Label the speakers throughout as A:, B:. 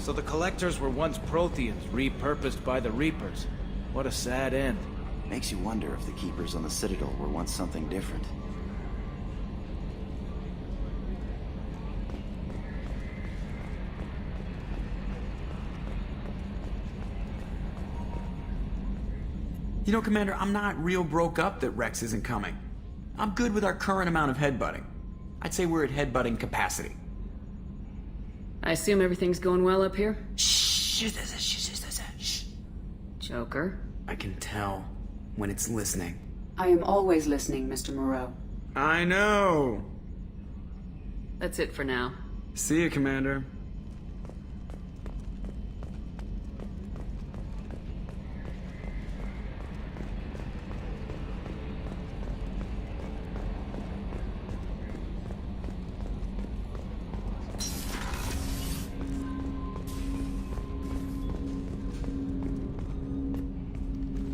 A: So the collectors were once Protheans, repurposed by the Reapers. What a sad end.
B: Makes you wonder if the Keepers on the Citadel were once something different.
C: You know, Commander, I'm not real broke up that Rex isn't coming. I'm good with our current amount of headbutting. I'd say we're at headbutting capacity.
D: I assume everything's going well up here?
C: Shh.
D: Joker.
C: I can tell when it's listening.
E: I am always listening, Mr. Moreau.
C: I know.
D: That's it for now.
C: See you, Commander.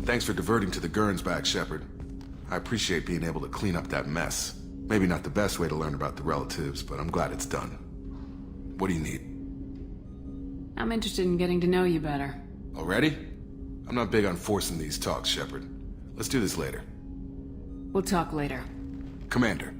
F: Thanks for diverting to the Gurns back, Shepard. I appreciate being able to clean up that mess. Maybe not the best way to learn about the relatives, but I'm glad it's done. What do you need?
D: I'm interested in getting to know you better.
F: Already? I'm not big on forcing these talks, Shepard. Let's do this later.
D: We'll talk later.
F: Commander.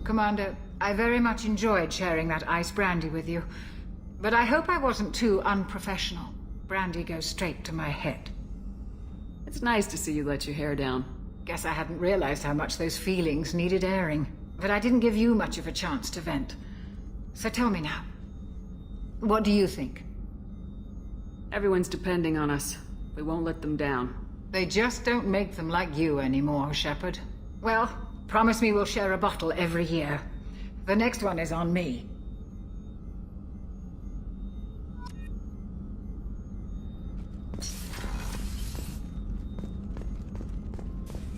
G: Commander, I very much enjoyed sharing that ice brandy with you. But I hope I wasn't too unprofessional. Brandy goes straight to my head.
D: It's nice to see you let your hair down.
G: Guess I hadn't realized how much those feelings needed airing. But I didn't give you much of a chance to vent. So tell me now. What do you think?
D: Everyone's depending on us. We won't let them down.
G: They just don't make them like you anymore, Shepard. Well, promise me we'll share a bottle every year. The next one is on me.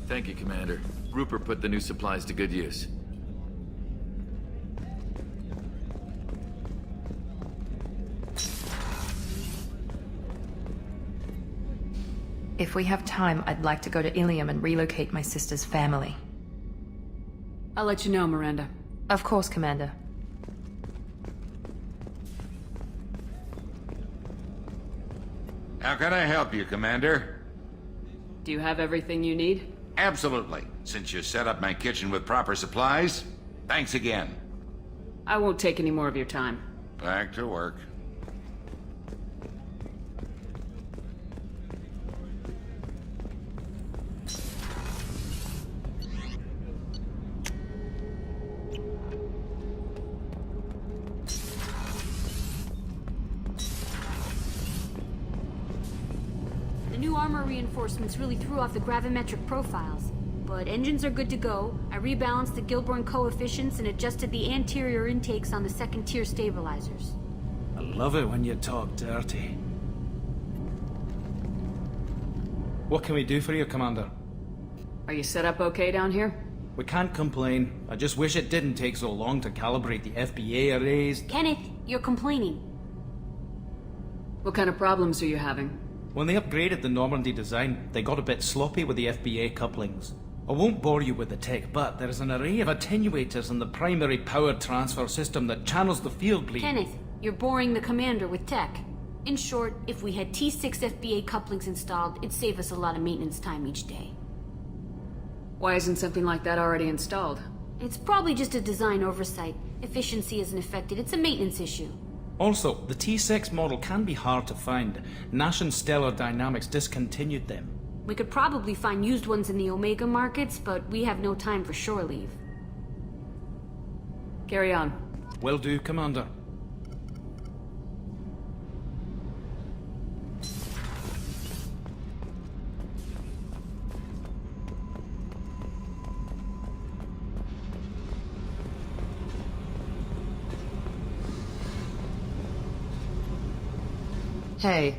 H: Thank you, Commander. Rupert put the new supplies to good use.
I: If we have time, I'd like to go to Illium and relocate my sister's family.
D: I'll let you know, Miranda.
I: Of course, Commander.
J: How can I help you, Commander?
D: Do you have everything you need?
J: Absolutely. Since you set up my kitchen with proper supplies, thanks again.
D: I won't take any more of your time.
J: Back to work.
K: New armor reinforcements really threw off the gravimetric profiles. But engines are good to go. I rebalanced the Gilborn coefficients and adjusted the anterior intakes on the second-tier stabilizers.
A: I love it when you talk dirty. What can we do for you, Commander?
D: Are you set up okay down here?
A: We can't complain. I just wish it didn't take so long to calibrate the FBA arrays.
K: Kenneth, you're complaining.
D: What kind of problems are you having?
A: When they upgraded the Normandy design, they got a bit sloppy with the FBA couplings. I won't bore you with the tech, but there is an array of attenuators in the primary power transfer system that channels the field bleed.
K: Kenneth, you're boring the commander with tech. In short, if we had T6 FBA couplings installed, it'd save us a lot of maintenance time each day.
D: Why isn't something like that already installed?
K: It's probably just a design oversight. Efficiency isn't affected, it's a maintenance issue.
A: Also, the T6 model can be hard to find. Nash and Stellar Dynamics discontinued them.
K: We could probably find used ones in the Omega markets, but we have no time for shore leave.
D: Carry on.
A: Will do, Commander.
L: Hey.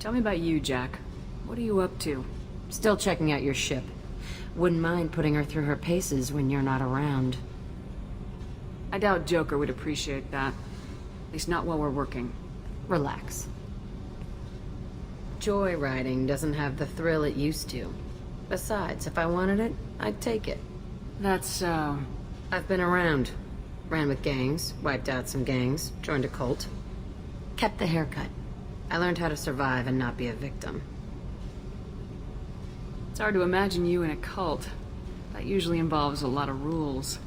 D: Tell me about you, Jack. What are you up to?
L: Still checking out your ship. Wouldn't mind putting her through her paces when you're not around.
D: I doubt Joker would appreciate that. At least not while we're working.
L: Relax. Joyriding doesn't have the thrill it used to. Besides, if I wanted it, I'd take it.
D: That's so...
L: I've been around. Ran with gangs, wiped out some gangs, joined a cult. Kept the haircut. I learned how to survive and not be a victim.
D: It's hard to imagine you in a cult. That usually involves a lot of rules.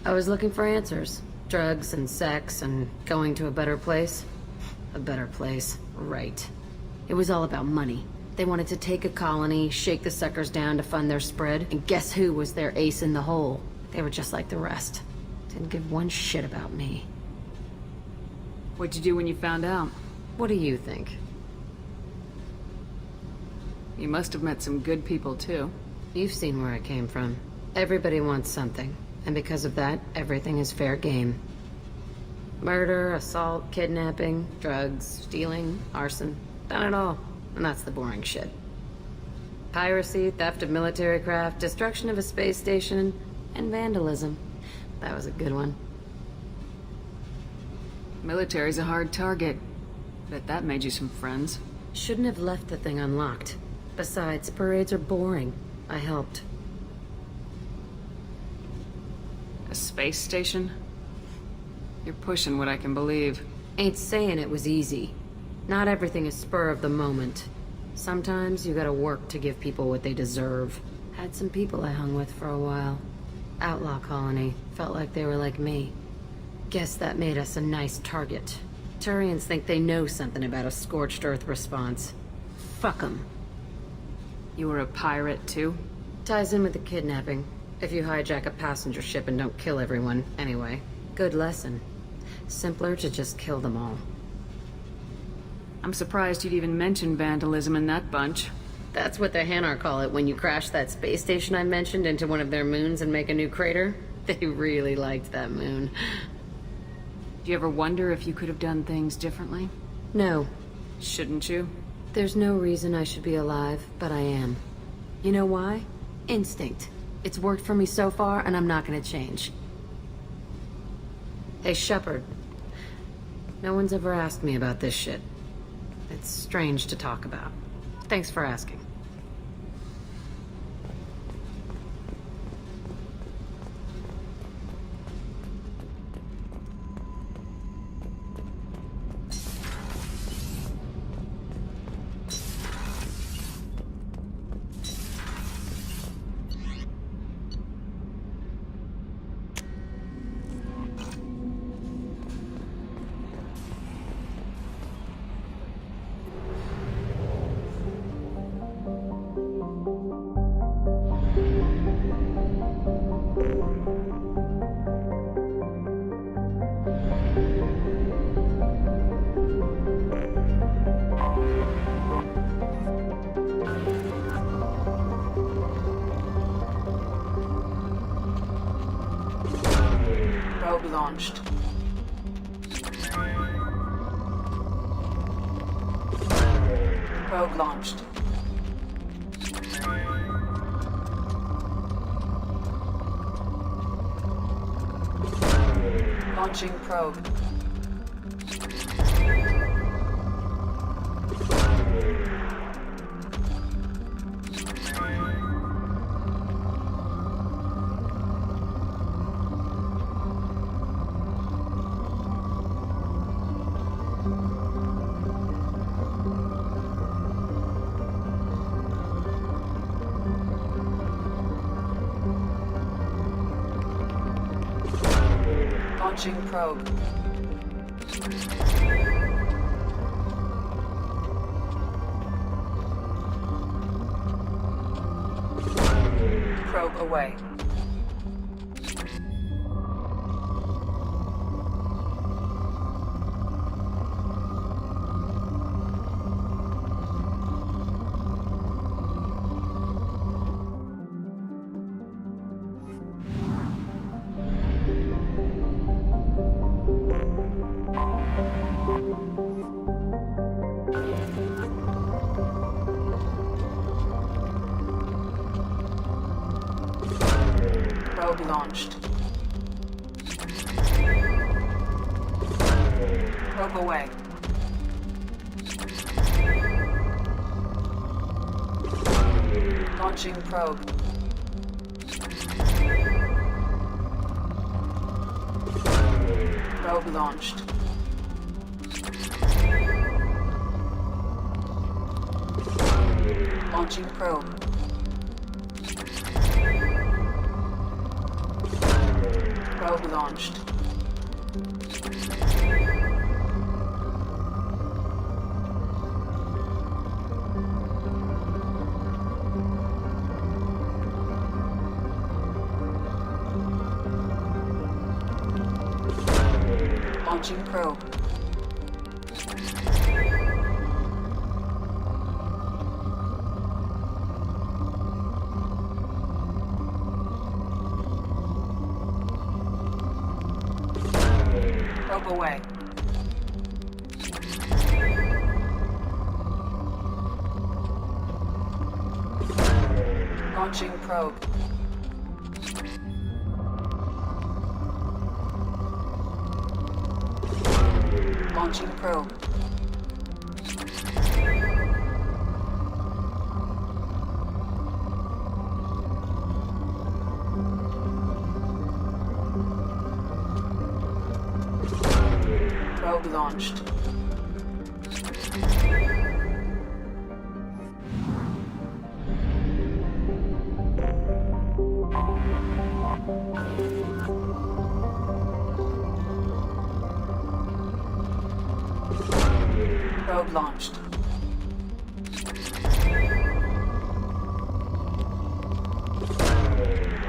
L: I was looking for answers. Drugs and sex and going to a better place. A better place, right. It was all about money. They wanted to take a colony, shake the suckers down to fund their spread, and guess who was their ace in the hole? They were just like the rest. Didn't give one shit about me.
D: What'd you do when you found out?
L: What do you think?
D: You must have met some good people, too.
L: You've seen where I came from. Everybody wants something, and because of that, everything is fair game. Murder, assault, kidnapping, drugs, stealing, arson. Done it all. And that's the boring shit. Piracy, theft of military craft, destruction of a space station, and vandalism. That was a good one.
D: Military's a hard target. Bet that made you some friends.
L: Shouldn't have left the thing unlocked. Besides, parades are boring. I helped.
D: A space station? You're pushing what I can believe.
L: Ain't saying it was easy. Not everything is spur of the moment. Sometimes you gotta work to give people what they deserve. Had some people I hung with for a while. Outlaw colony. Felt like they were like me. Guess that made us a nice target. Turians think they know something about a scorched earth response. Fuck 'em.
D: You were a pirate, too?
L: Ties in with the kidnapping. If you hijack a passenger ship and don't kill everyone, anyway. Good lesson. Simpler to just kill them all.
D: I'm surprised you'd even mention vandalism in that bunch.
L: That's what the Hanar call it when you crash that space station I mentioned into one of their moons and make a new crater. They really liked that moon.
D: Do you ever wonder if you could have done things differently?
L: No.
D: Shouldn't you?
L: There's no reason I should be alive, but I am. You know why? Instinct. It's worked for me so far, and I'm not gonna change. Hey, Shepard. No one's ever asked me about this shit. It's strange to talk about. Thanks for asking.
E: Probe launched. Probe launched. Launching probe. Launching probe. Probe away. Probe launched. Probe away. Launching probe. Probe launched. Launching probe. Probe launched. Launching probe. Probe away. Launching probe. Launching probe. Probe launched. Probe launched.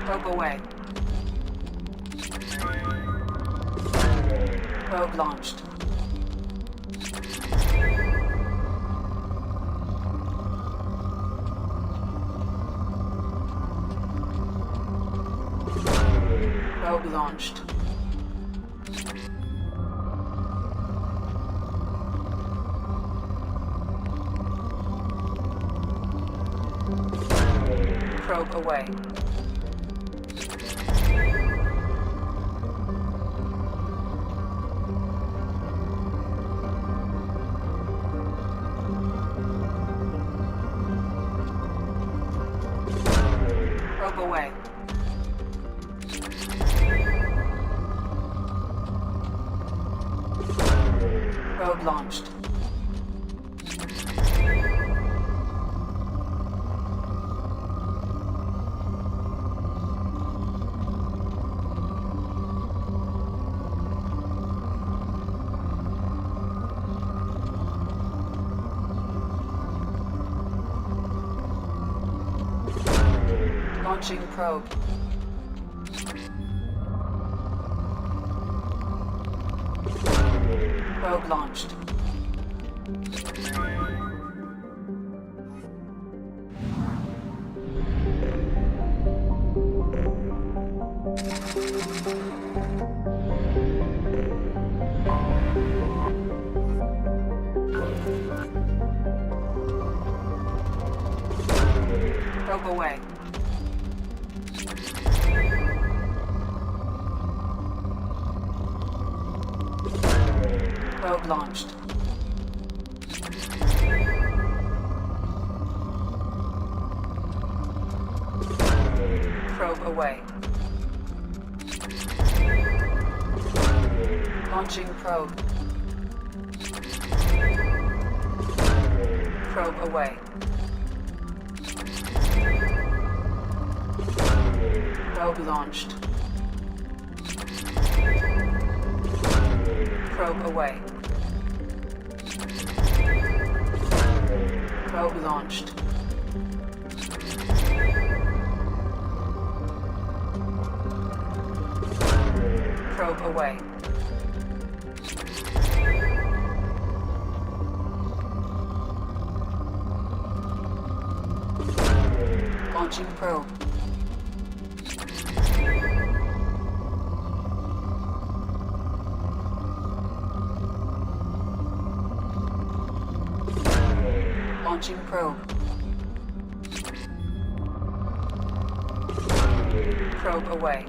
E: Probe away. Probe launched. Probe launched. Probe away. Probe away. Probe launched. Launching probe. Probe launched. Probe away. Probe launched. Probe away. Launching probe. Probe away. Probe launched. Probe away. Probe launched. Probe away. Launching probe. Launching probe. Probe away.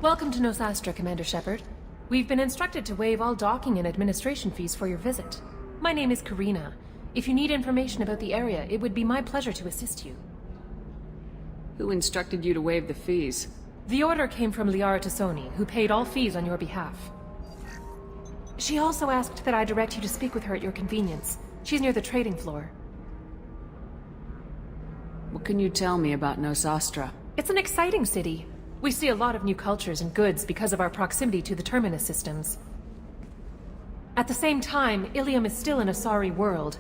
M: Welcome to Nosastra, Commander Shepard. We've been instructed to waive all docking and administration fees for your visit. My name is Karina. If you need information about the area, it would be my pleasure to assist you.
D: Who instructed you to waive the fees?
M: The order came from Liara Tassoni, who paid all fees on your behalf. She also asked that I direct you to speak with her at your convenience. She's near the trading floor.
D: What can you tell me about Nosastra?
M: It's an exciting city. We see a lot of new cultures and goods because of our proximity to the terminus systems. At the same time, Illium is still an Asari world.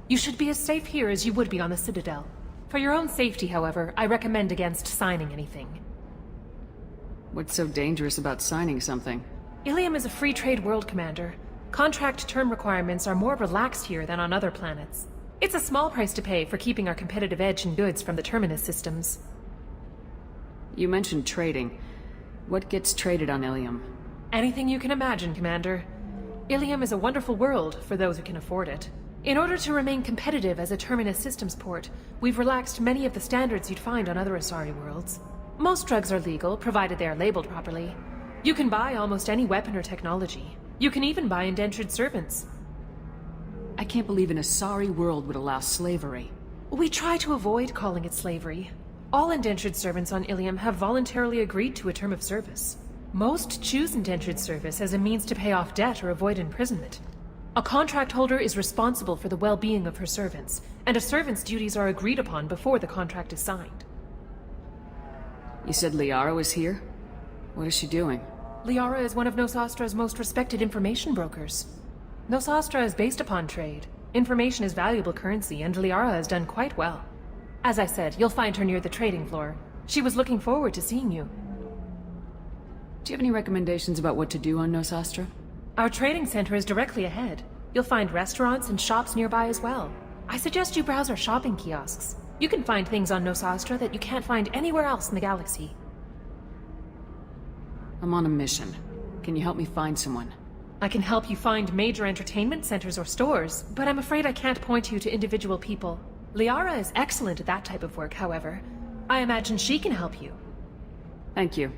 M: You should be as safe here as you would be on the Citadel. For your own safety, however, I recommend against signing anything.
D: What's so dangerous about signing something?
M: Illium is a free trade world, Commander. Contract term requirements are more relaxed here than on other planets. It's a small price to pay for keeping our competitive edge in goods from the terminus systems.
D: You mentioned trading. What gets traded on Illium?
M: Anything you can imagine, Commander. Illium is a wonderful world for those who can afford it. In order to remain competitive as a terminus systems port, we've relaxed many of the standards you'd find on other Asari worlds. Most drugs are legal, provided they are labeled properly. You can buy almost any weapon or technology. You can even buy indentured servants.
D: I can't believe an Asari world would allow slavery.
M: We try to avoid calling it slavery. All indentured servants on Illium have voluntarily agreed to a term of service. Most choose indentured service as a means to pay off debt or avoid imprisonment. A contract holder is responsible for the well-being of her servants, and a servant's duties are agreed upon before the contract is signed.
D: You said Liara was here? What is she doing?
M: Liara is one of Nosastra's most respected information brokers. Nosastra is based upon trade. Information is valuable currency, and Liara has done quite well. As I said, you'll find her near the trading floor. She was looking forward to seeing you.
D: Do you have any recommendations about what to do on Nosastra?
M: Our trading center is directly ahead. You'll find restaurants and shops nearby as well. I suggest you browse our shopping kiosks. You can find things on Nosastra that you can't find anywhere else in the galaxy.
D: I'm on a mission. Can you help me find someone?
M: I can help you find major entertainment centers or stores, but I'm afraid I can't point you to individual people. Liara is excellent at that type of work, however. I imagine she can help you.
D: Thank you.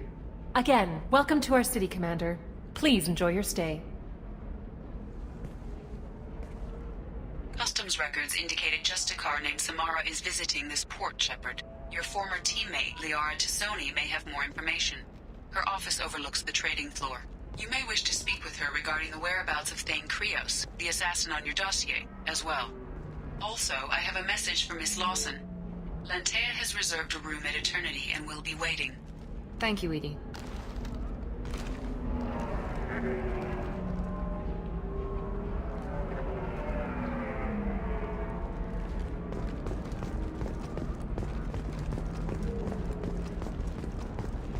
M: Again, welcome to our city, Commander. Please enjoy your stay.
E: Customs records indicated just a car named Samara is visiting this port, Shepard. Your former teammate, Liara Tassoni, may have more information. Her office overlooks the trading floor. You may wish to speak with her regarding the whereabouts of Thane Krios, the assassin on your dossier, as well. Also, I have a message for Miss Lawson. Lantea has reserved a room at Eternity and will be waiting.
I: Thank you, Edie.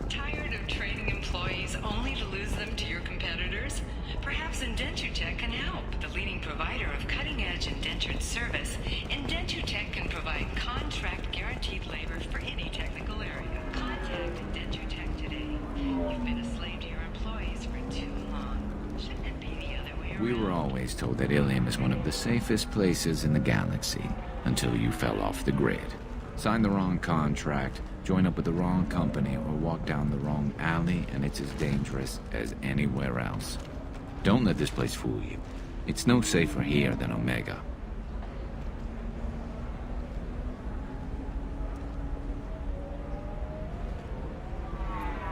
N: Tired of training employees only to lose them to your competitors? Perhaps Indentutech can help. The leading provider of cutting-edge indentured service, Indentutech can provide contract-guaranteed labor for any technical area. Contact Indentutech today. You've been a slave to your employees for too long. Shouldn't it be the other way around?
O: We were always told that Illium is one of the safest places in the galaxy, until you fell off the grid. Signed the wrong contract, join up with the wrong company, or walk down the wrong alley, and it's as dangerous as anywhere else. Don't let this place fool you. It's no safer here than Omega.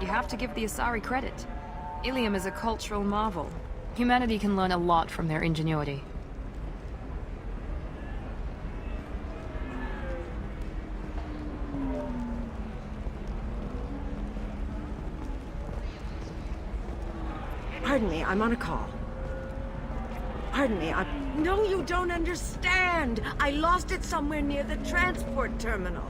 I: You have to give the Asari credit. Illium is a cultural marvel. Humanity can learn a lot from their ingenuity.
P: Pardon me, I'm on a call. Pardon me, No, you don't understand! I lost it somewhere near the transport terminal.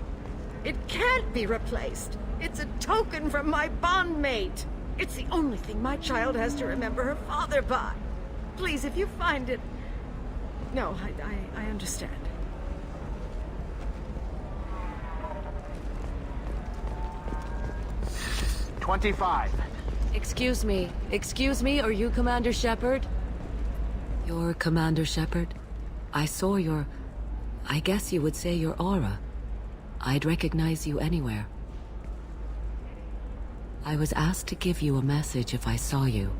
P: It can't be replaced. It's a token from my bondmate. It's the only thing my child has to remember her father by. Please, if you find it... No, I understand.
Q: $25.
R: Excuse me, are you Commander Shepard? You're Commander Shepard? I saw your... I guess you would say your aura. I'd recognize you anywhere. I was asked to give you a message if I saw you.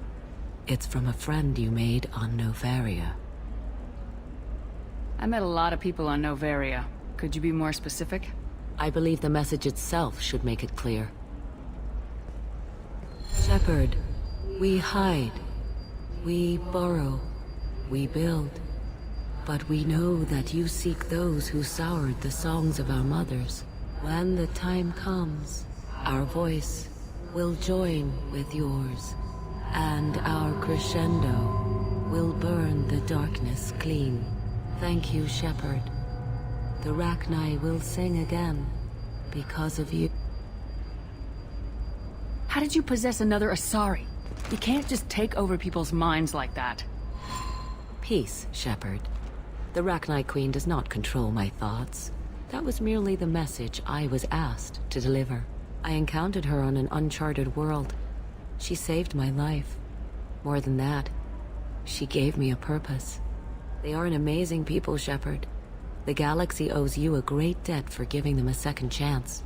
R: It's from a friend you made on Novaria.
D: I met a lot of people on Novaria. Could you be more specific?
R: I believe the message itself should make it clear. Shepard, we hide, we burrow, we build, but we know that you seek those who soured the songs of our mothers. When the time comes, our voice will join with yours, and our crescendo will burn the darkness clean. Thank you, Shepard. The Rachni will sing again because of you.
D: How did you possess another Asari? You can't just take over people's minds like that.
R: Peace, Shepard. The Rachni Queen does not control my thoughts. That was merely the message I was asked to deliver. I encountered her on an uncharted world. She saved my life. More than that, she gave me a purpose. They are an amazing people, Shepard. The galaxy owes you a great debt for giving them a second chance.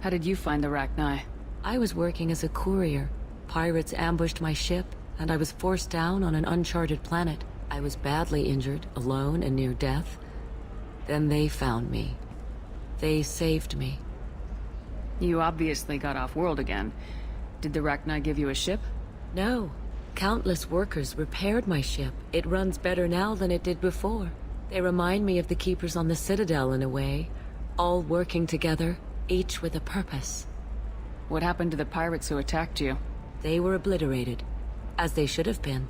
D: How did you find the Rachni?
R: I was working as a courier. Pirates ambushed my ship, and I was forced down on an uncharted planet. I was badly injured, alone and near death. Then they found me. They saved me.
D: You obviously got off-world again. Did the Rachni give you a ship?
R: No. Countless workers repaired my ship. It runs better now than it did before. They remind me of the Keepers on the Citadel in a way. All working together, each with a purpose.
D: What happened to the pirates who attacked you?
R: They were obliterated, as they should have been.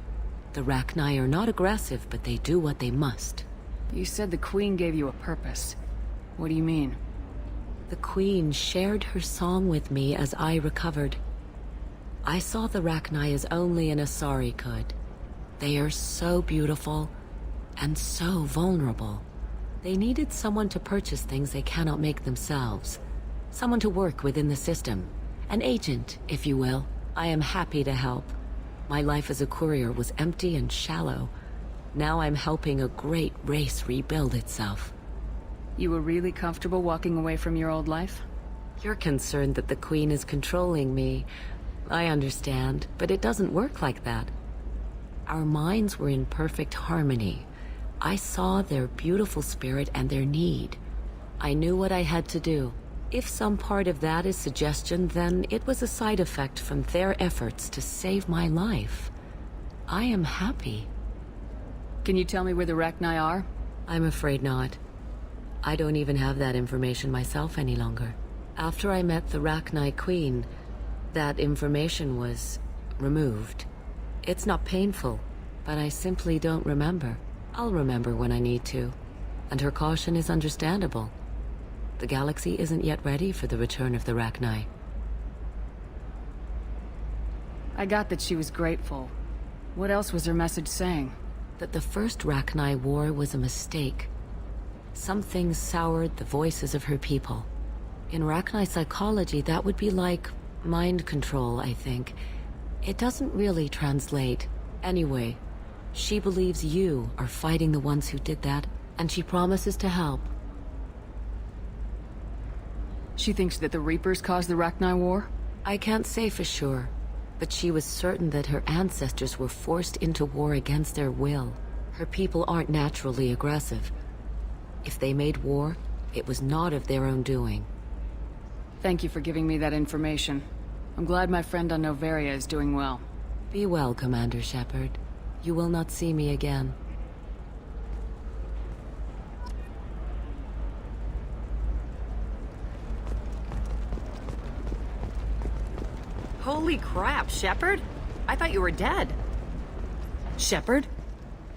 R: The Rachni are not aggressive, but they do what they must.
D: You said the Queen gave you a purpose. What do you mean?
R: The Queen shared her song with me as I recovered. I saw the Rachni as only an Asari could. They are so beautiful, and so vulnerable. They needed someone to purchase things they cannot make themselves. Someone to work within the system. An agent, if you will. I am happy to help. My life as a courier was empty and shallow. Now I'm helping a great race rebuild itself.
D: You were really comfortable walking away from your old life?
R: You're concerned that the Queen is controlling me. I understand, but it doesn't work like that. Our minds were in perfect harmony. I saw their beautiful spirit and their need. I knew what I had to do. If some part of that is suggestion, then it was a side effect from their efforts to save my life. I am happy.
D: Can you tell me where the Rachni are?
R: I'm afraid not. I don't even have that information myself any longer. After I met the Rachni Queen, that information was removed. It's not painful, but I simply don't remember. I'll remember when I need to, and her caution is understandable. The galaxy isn't yet ready for the return of the Rachni.
D: I got that she was grateful. What else was her message saying?
R: That the first Rachni war was a mistake. Some things soured the voices of her people. In Rachni psychology, that would be like mind control, I think. It doesn't really translate. Anyway, she believes you are fighting the ones who did that, and she promises to help.
D: She thinks that the Reapers caused the Rachni War?
R: I can't say for sure, but she was certain that her ancestors were forced into war against their will. Her people aren't naturally aggressive. If they made war, it was not of their own doing.
D: Thank you for giving me that information. I'm glad my friend on Noveria is doing well.
R: Be well, Commander Shepard. You will not see me again.
Q: Holy crap, Shepard? I thought you were dead. Shepard?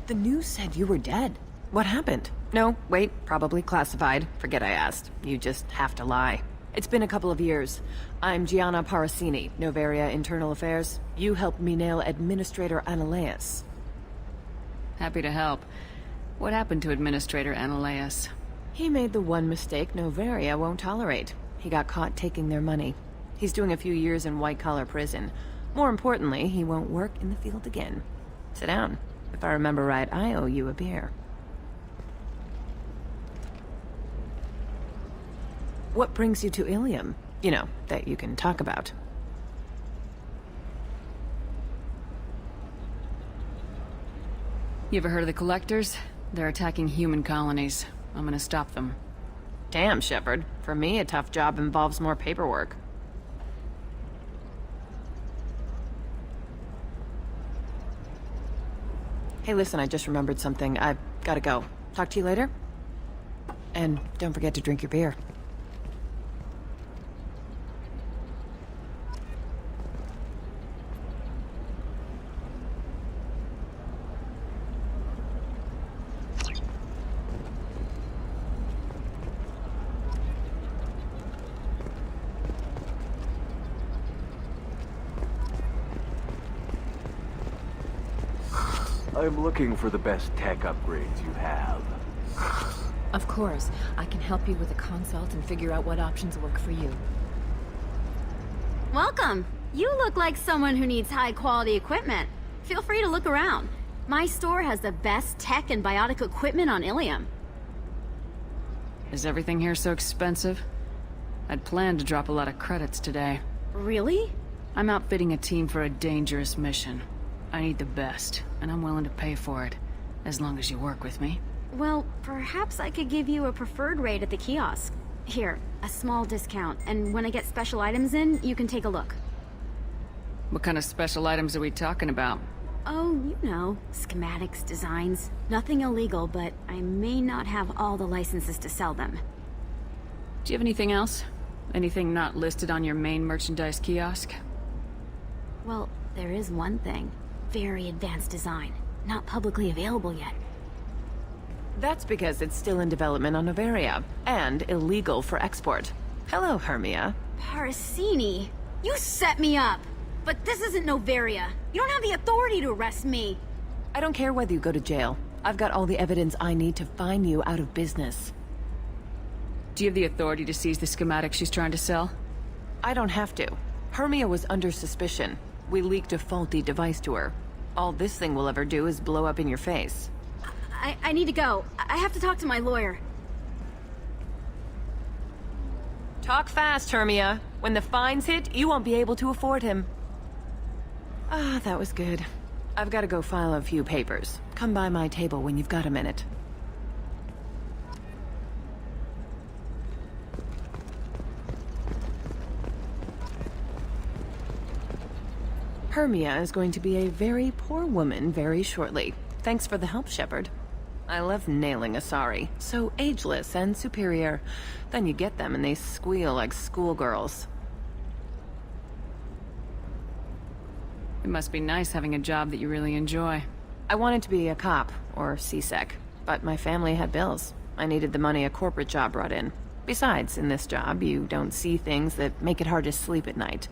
Q: The news said you were dead. What happened? No, wait, probably classified. Forget I asked. You just have to lie. It's been a couple of years. I'm Gianna Parasini, Noveria Internal Affairs. You helped me nail Administrator Analeas.
D: Happy to help. What happened to Administrator Analeas?
Q: He made the one mistake Noveria won't tolerate. He got caught taking their money. He's doing a few years in white-collar prison. More importantly, he won't work in the field again. Sit down. If I remember right, I owe you a beer. What brings you to Illium? You know, that you can talk about.
D: You ever heard of the Collectors? They're attacking human colonies. I'm gonna stop them.
Q: Damn, Shepard. For me, a tough job involves more paperwork. Hey, listen, I just remembered something. I've gotta go. Talk to you later? And don't forget to drink your beer.
S: I'm looking for the best tech upgrades you have.
I: Of course. I can help you with a consult and figure out what options work for you.
K: Welcome. You look like someone who needs high-quality equipment. Feel free to look around. My store has the best tech and biotic equipment on Illium.
D: Is everything here so expensive? I'd planned to drop a lot of credits today.
K: Really?
D: I'm outfitting a team for a dangerous mission. I need the best, and I'm willing to pay for it, as long as you work with me.
K: Well, perhaps I could give you a preferred rate at the kiosk. Here, a small discount, and when I get special items in, you can take a look.
D: What kind of special items are we talking about?
K: Oh, you know, schematics, designs. Nothing illegal, but I may not have all the licenses to sell them.
D: Do you have anything else? Anything not listed on your main merchandise kiosk?
K: Well, there is one thing. Very advanced design. Not publicly available yet.
Q: That's because it's still in development on Noveria, and illegal for export. Hello, Hermia.
K: Parasini, you set me up! But this isn't Noveria. You don't have the authority to arrest me.
Q: I don't care whether you go to jail. I've got all the evidence I need to find you out of business.
D: Do you have the authority to seize the schematic she's trying to sell?
Q: I don't have to. Hermia was under suspicion. We leaked a faulty device to her. All this thing will ever do is blow up in your face.
K: I need to go. I have to talk to my lawyer.
Q: Talk fast, Hermia. When the fines hit, you won't be able to afford him. Ah, that was good. I've got to go file a few papers. Come by my table when you've got a minute. Hermia is going to be a very poor woman very shortly. Thanks for the help, Shepard. I love nailing Asari. So ageless and superior. Then you get them and they squeal like schoolgirls.
D: It must be nice having a job that you really enjoy.
Q: I wanted to be a cop, or CSEC, but my family had bills. I needed the money a corporate job brought in. Besides, in this job, you don't see things that make it hard to sleep at night.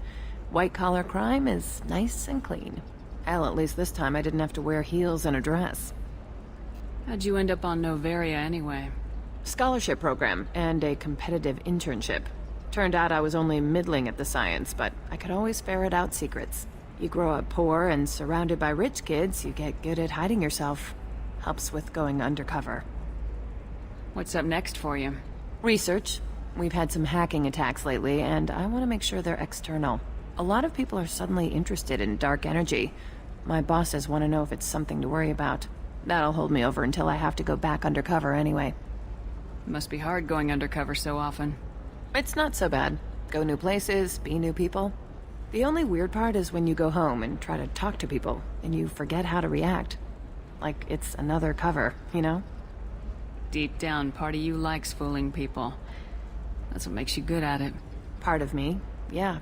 Q: White-collar crime is nice and clean. Hell, at least this time I didn't have to wear heels and a dress.
D: How'd you end up on Novaria anyway?
Q: Scholarship program and a competitive internship. Turned out I was only middling at the science, but I could always ferret out secrets. You grow up poor and surrounded by rich kids, you get good at hiding yourself. Helps with going undercover.
D: What's up next for you?
Q: Research. We've had some hacking attacks lately, and I want to make sure they're external. A lot of people are suddenly interested in dark energy. My bosses want to know if it's something to worry about. That'll hold me over until I have to go back undercover anyway.
D: Must be hard going undercover so often.
Q: It's not so bad. Go new places, be new people. The only weird part is when you go home and try to talk to people, and you forget how to react. Like it's another cover, you know?
D: Deep down, part of you likes fooling people. That's what makes you good at it.
Q: Part of me, yeah.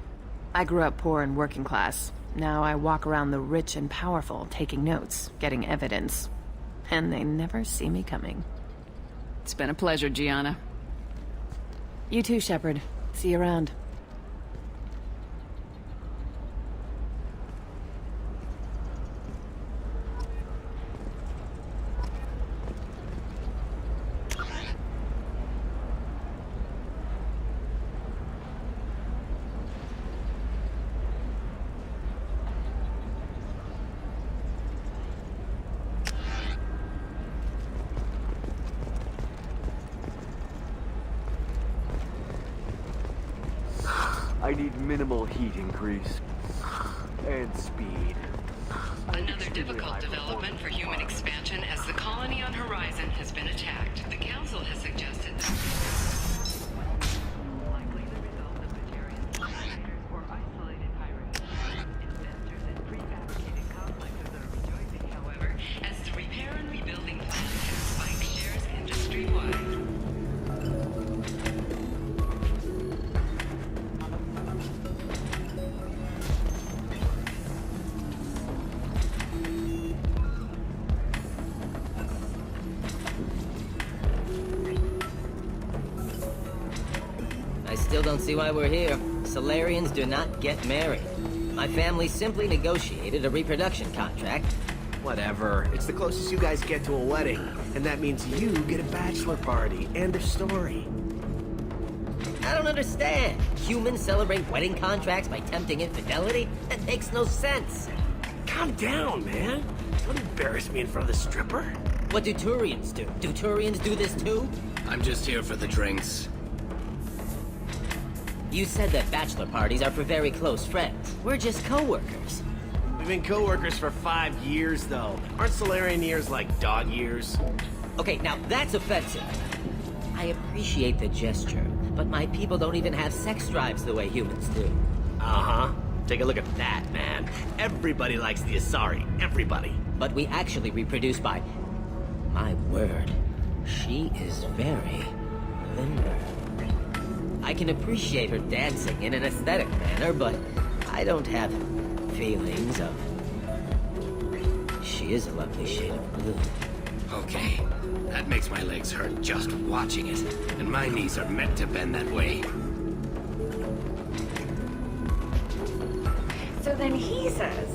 Q: I grew up poor and working class. Now I walk around the rich and powerful, taking notes, getting evidence. And they never see me coming.
D: It's been a pleasure, Gianna.
Q: You too, Shepard. See you around.
S: I need minimal heat increase. And speed.
N: Another difficult development for human expansion as the colony on Horizon has been attacked. The Council has suggested that... likely the result of Batarian operators or isolated pirates. Investors in prefabricated complexes are rejoicing, however, as the repair and rebuilding plan has spiked shares industry-wide.
T: I still don't see why we're here. Solarians do not get married. My family simply negotiated a reproduction contract.
U: Whatever. It's the closest you guys get to a wedding. And that means you get a bachelor party and a story.
T: I don't understand. Humans celebrate wedding contracts by tempting infidelity? That makes no sense.
U: Calm down, man. Don't embarrass me in front of the stripper.
T: What do Turians do? Do Turians do this too?
U: I'm just here for the drinks.
T: You said that bachelor parties are for very close friends. We're just co-workers.
U: We've been co-workers for 5 years, though. Aren't Solarian years like dog years?
T: Okay, now that's offensive. I appreciate the gesture, but my people don't even have sex drives the way humans do.
U: Uh-huh. Take a look at that, man. Everybody likes the Asari. Everybody.
T: But we actually reproduce by... My word. She is very limber. I can appreciate her dancing in an aesthetic manner, but I don't have feelings of... She is a lovely shade of blue.
U: Okay. That makes my legs hurt just watching it. And my knees are meant to bend that way.
P: So then he says,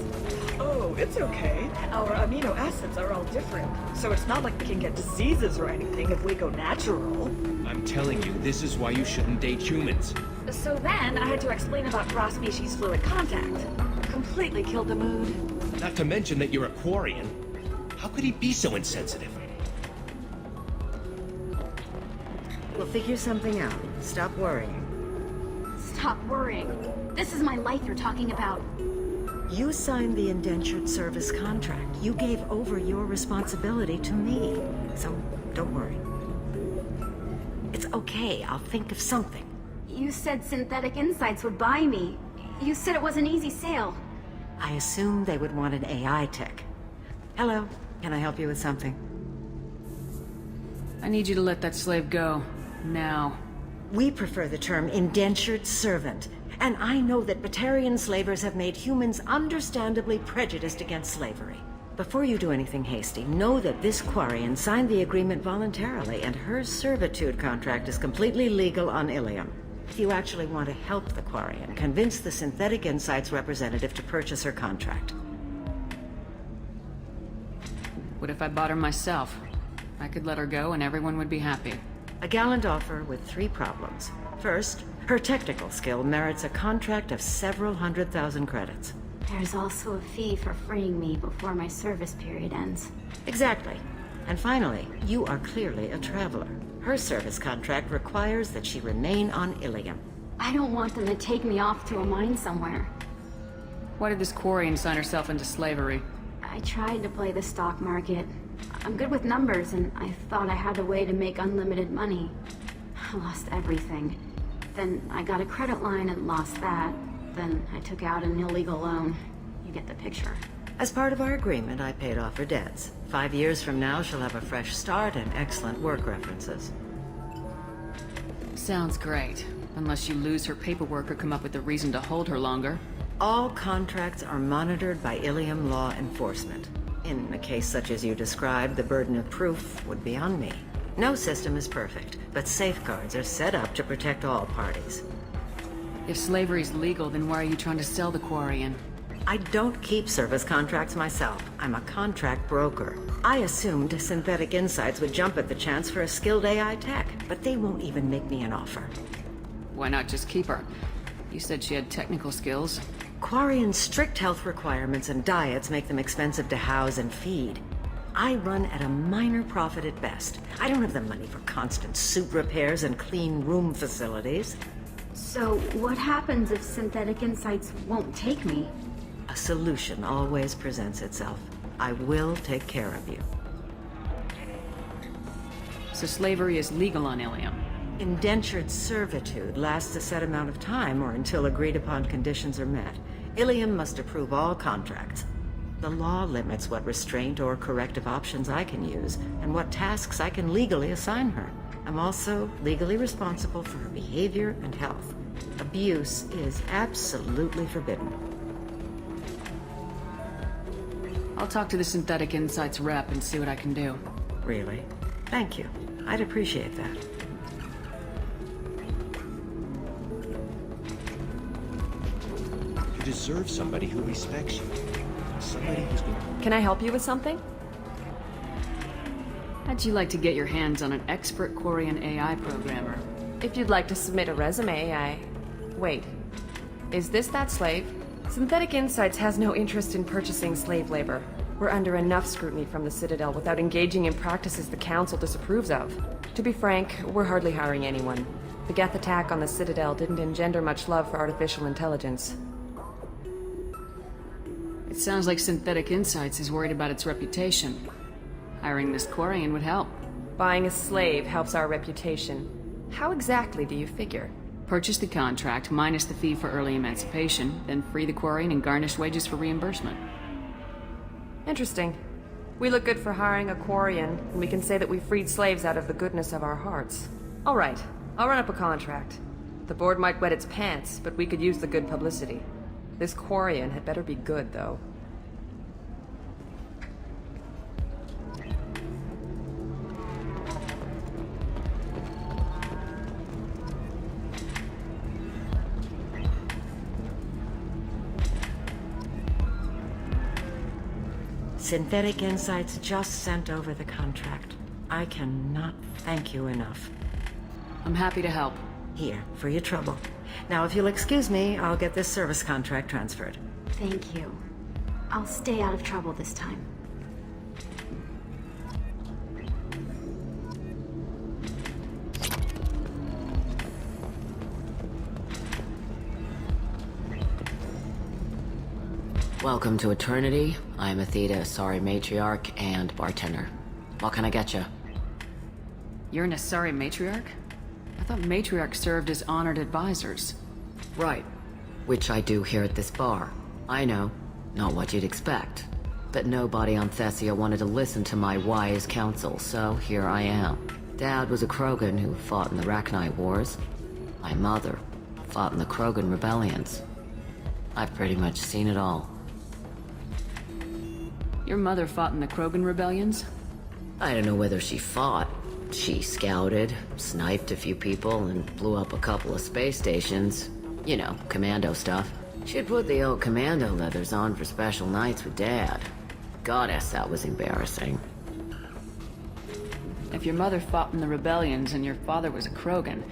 P: oh,
B: Oh, it's okay. Our amino acids are all different, so it's not like we can get diseases or anything if we go natural.
V: I'm telling you, this is why you shouldn't date humans.
B: So then I had to explain about cross-species fluid contact. Completely killed the mood.
V: Not to mention that you're a Quarian. How could he be so insensitive?
P: We'll figure something out. Stop worrying.
K: Stop worrying. This is my life you're talking about.
P: You signed the indentured service contract. You gave over your responsibility to me. So, don't worry. It's okay. I'll think of something.
K: You said Synthetic Insights would buy me. You said it was an easy sale.
P: I assumed they would want an AI tech. Hello. Can I help you with something?
D: I need you to let that slave go. Now.
P: We prefer the term indentured servant. And I know that Batarian slavers have made humans understandably prejudiced against slavery. Before you do anything hasty, know that this Quarian signed the agreement voluntarily, and her servitude contract is completely legal on Illium. If you actually want to help the Quarian, convince the Synthetic Insights representative to purchase her contract.
D: What if I bought her myself? I could let her go and everyone would be happy.
P: A gallant offer with 3 problems. First, her technical skill merits a contract of several 100,000 credits.
K: There's also a fee for freeing me before my service period ends.
P: Exactly. And finally, you are clearly a traveler. Her service contract requires that she remain on Illium.
K: I don't want them to take me off to a mine somewhere.
D: Why did this Quarian sign herself into slavery?
K: I tried to play the stock market. I'm good with numbers, and I thought I had a way to make unlimited money. I lost everything. Then I got a credit line and lost that. Then I took out an illegal loan. You get the picture.
P: As part of our agreement, I paid off her debts. 5 years from now, she'll have a fresh start and excellent work references.
D: Sounds great. Unless you lose her paperwork or come up with a reason to hold her longer.
P: All contracts are monitored by Illium law enforcement. In a case such as you described, the burden of proof would be on me. No system is perfect, but safeguards are set up to protect all parties.
D: If slavery's legal, then why are you trying to sell the Quarian?
P: I don't keep service contracts myself. I'm a contract broker. I assumed Synthetic Insights would jump at the chance for a skilled AI tech, but they won't even make me an offer.
D: Why not just keep her? You said she had technical skills.
P: Quarian's strict health requirements and diets make them expensive to house and feed. I run at a minor profit at best. I don't have the money for constant suit repairs and clean room facilities.
K: So what happens if Synthetic Insights won't take me?
P: A solution always presents itself. I will take care of you.
D: So slavery is legal on Illium?
P: Indentured servitude lasts a set amount of time or until agreed upon conditions are met. Illium must approve all contracts. The law limits what restraint or corrective options I can use and what tasks I can legally assign her. I'm also legally responsible for her behavior and health. Abuse is absolutely forbidden.
D: I'll talk to the Synthetic Insights rep and see what I can do.
P: Really? Thank you. I'd appreciate that.
V: You deserve somebody who respects you. Somebody who's going to...
Q: Can I help you with something?
D: How'd you like to get your hands on an expert Quarian AI programmer?
Q: If you'd like to submit a resume, Wait. Is this that slave? Synthetic Insights has no interest in purchasing slave labor. We're under enough scrutiny from the Citadel without engaging in practices the Council disapproves of. To be frank, we're hardly hiring anyone. The Geth attack on the Citadel didn't engender much love for artificial intelligence.
D: It sounds like Synthetic Insights is worried about its reputation. Hiring this Quarian would help.
Q: Buying a slave helps our reputation. How exactly do you figure?
D: Purchase the contract, minus the fee for early emancipation, then free the Quarian and garnish wages for reimbursement.
Q: Interesting. We look good for hiring a Quarian, and we can say that we freed slaves out of the goodness of our hearts. All right, I'll run up a contract. The board might wet its pants, but we could use the good publicity. This Quarian had better be good, though.
P: Synthetic Insights just sent over the contract. I cannot thank you enough.
D: I'm happy to help.
P: Here, for your trouble. Now, if you'll excuse me, I'll get this service contract transferred.
K: Thank you. I'll stay out of trouble this time.
T: Welcome to Eternity. I'm Athena, Asari matriarch and bartender. What can I get you?
D: You're an Asari matriarch? I thought matriarchs served as honored advisors.
T: Right. Which I do here at this bar. I know. Not what you'd expect. But nobody on Thessia wanted to listen to my wise counsel, so here I am. Dad was a Krogan who fought in the Rachni Wars. My mother fought in the Krogan rebellions. I've pretty much seen it all.
D: Your mother fought in the Krogan rebellions?
T: I don't know whether she fought. She scouted, sniped a few people, and blew up a couple of space stations. You know, commando stuff. She'd put the old commando leathers on for special nights with Dad. Goddess, that was embarrassing.
D: If your mother fought in the rebellions and your father was a Krogan,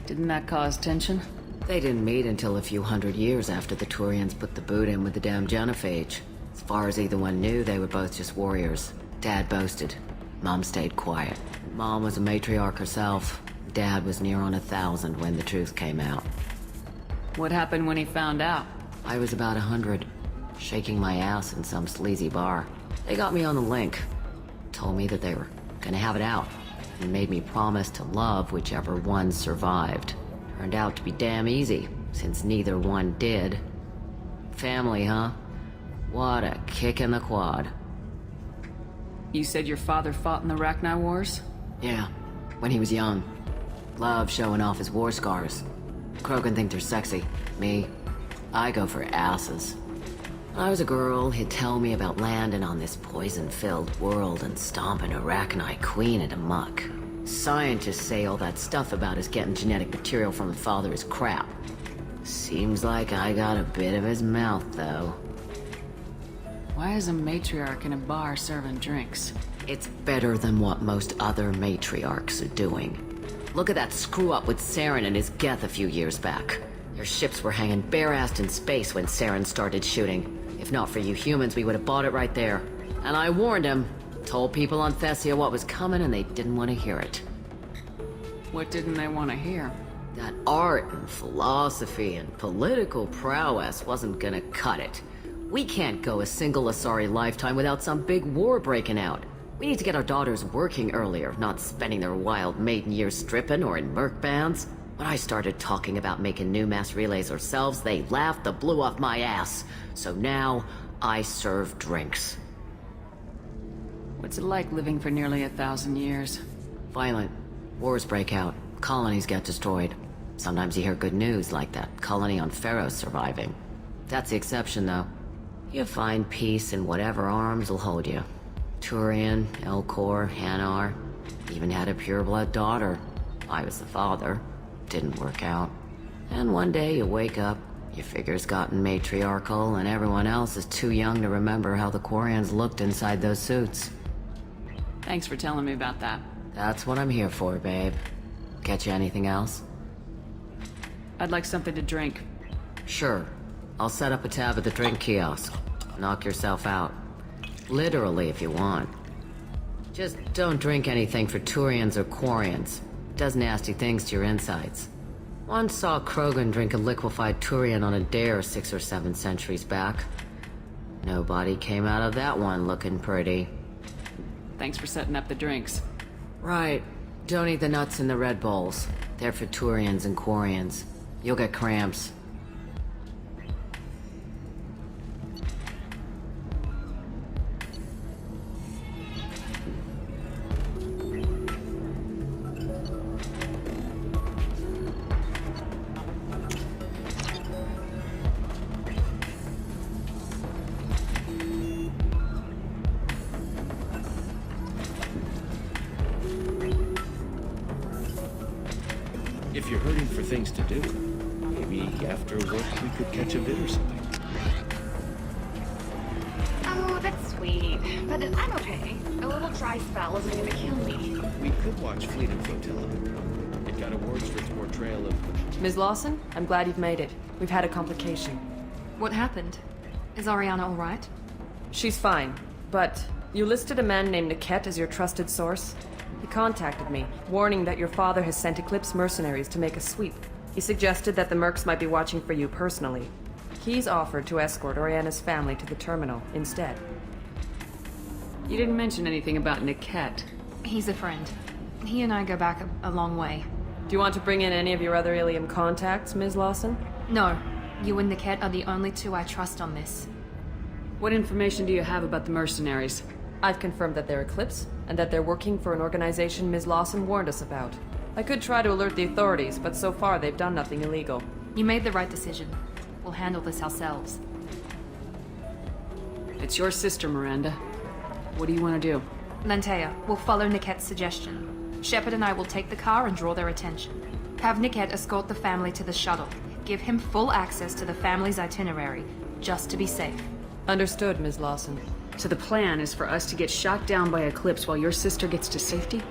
D: didn't that cause tension?
T: They didn't meet until a few hundred years after the Turians put the boot in with the damn genophage. As far as either one knew, they were both just warriors. Dad boasted. Mom stayed quiet. Mom was a matriarch herself. Dad was near on 1,000 when the truth came out.
D: What happened when he found out?
T: I was about 100, shaking my ass in some sleazy bar. They got me on the link. Told me that they were gonna have it out, and made me promise to love whichever one survived. Turned out to be damn easy, since neither one did. Family, huh? What a kick in the quad.
D: You said your father fought in the Rachni Wars?
T: Yeah, when he was young. Loved showing off his war scars. Krogan think they're sexy. Me, I go for asses. When I was a girl, he'd tell me about landing on this poison-filled world and stomping a Rachni queen into muck. Scientists say all that stuff about us getting genetic material from the father is crap. Seems like I got a bit of his mouth, though.
D: Why is a matriarch in a bar serving drinks?
T: It's better than what most other matriarchs are doing. Look at that screw-up with Saren and his Geth a few years back. Their ships were hanging bare-assed in space when Saren started shooting. If not for you humans, we would have bought it right there. And I warned him. Told people on Thessia what was coming and they didn't want to hear it.
D: What didn't they want to hear?
T: That art and philosophy and political prowess wasn't gonna cut it. We can't go a single Asari lifetime without some big war breaking out. We need to get our daughters working earlier, not spending their wild maiden years stripping or in merc bands. When I started talking about making new mass relays ourselves, they laughed the blue off my ass. So now, I serve drinks.
D: What's it like living for nearly 1,000 years?
T: Violent. Wars break out. Colonies get destroyed. Sometimes you hear good news, like that colony on Pharaoh surviving. That's the exception, though. You find peace in whatever arms will hold you. Turian, Elcor, Hanar. Even had a pureblood daughter. I was the father. Didn't work out. And one day you wake up, your figure's gotten matriarchal, and everyone else is too young to remember how the Quarians looked inside those suits.
D: Thanks for telling me about that.
T: That's what I'm here for, babe. Get you anything else?
D: I'd like something to drink.
T: Sure. I'll set up a tab at the drink kiosk. Knock yourself out. Literally, if you want. Just don't drink anything for Turians or Quarians. Does nasty things to your insides. Once saw Krogan drink a liquefied Turian on a dare 6 or 7 centuries back. Nobody came out of that one looking pretty.
D: Thanks for setting up the drinks.
T: Right. Don't eat the nuts in the Red Bulls. They're for Turians and Quarians. You'll get cramps.
V: If you're hurting for things to do, maybe after work we could catch a bit or something.
K: Oh, that's
B: sweet. But I'm okay. A little dry spell isn't gonna kill me.
V: We could watch Fleeting Flotilla. It got awards for its portrayal of...
Q: Ms. Lawson, I'm glad you've made it. We've had a complication.
I: What happened? Is Ariana all right?
Q: She's fine, but you listed a man named Niket as your trusted source. He contacted me, warning that your father has sent Eclipse mercenaries to make a sweep. He suggested that the mercs might be watching for you personally. He's offered to escort Oriana's family to the terminal instead.
D: You didn't mention anything about Niket.
I: He's a friend. He and I go back a long way.
Q: Do you want to bring in any of your other Illium contacts, Ms. Lawson?
I: No. You and Niket are the only two I trust on this.
D: What information do you have about the mercenaries?
Q: I've confirmed that they're Eclipse, and that they're working for an organization Ms. Lawson warned us about. I could try to alert the authorities, but so far they've done nothing illegal.
I: You made the right decision. We'll handle this ourselves.
D: It's your sister, Miranda. What do you want to do?
I: Lantea, we'll follow Niket's suggestion. Shepard and I will take the car and draw their attention. Have Niket escort the family to the shuttle. Give him full access to the family's itinerary, just to be safe.
Q: Understood, Ms. Lawson.
D: So the plan is for us to get shot down by Eclipse while your sister gets to safety?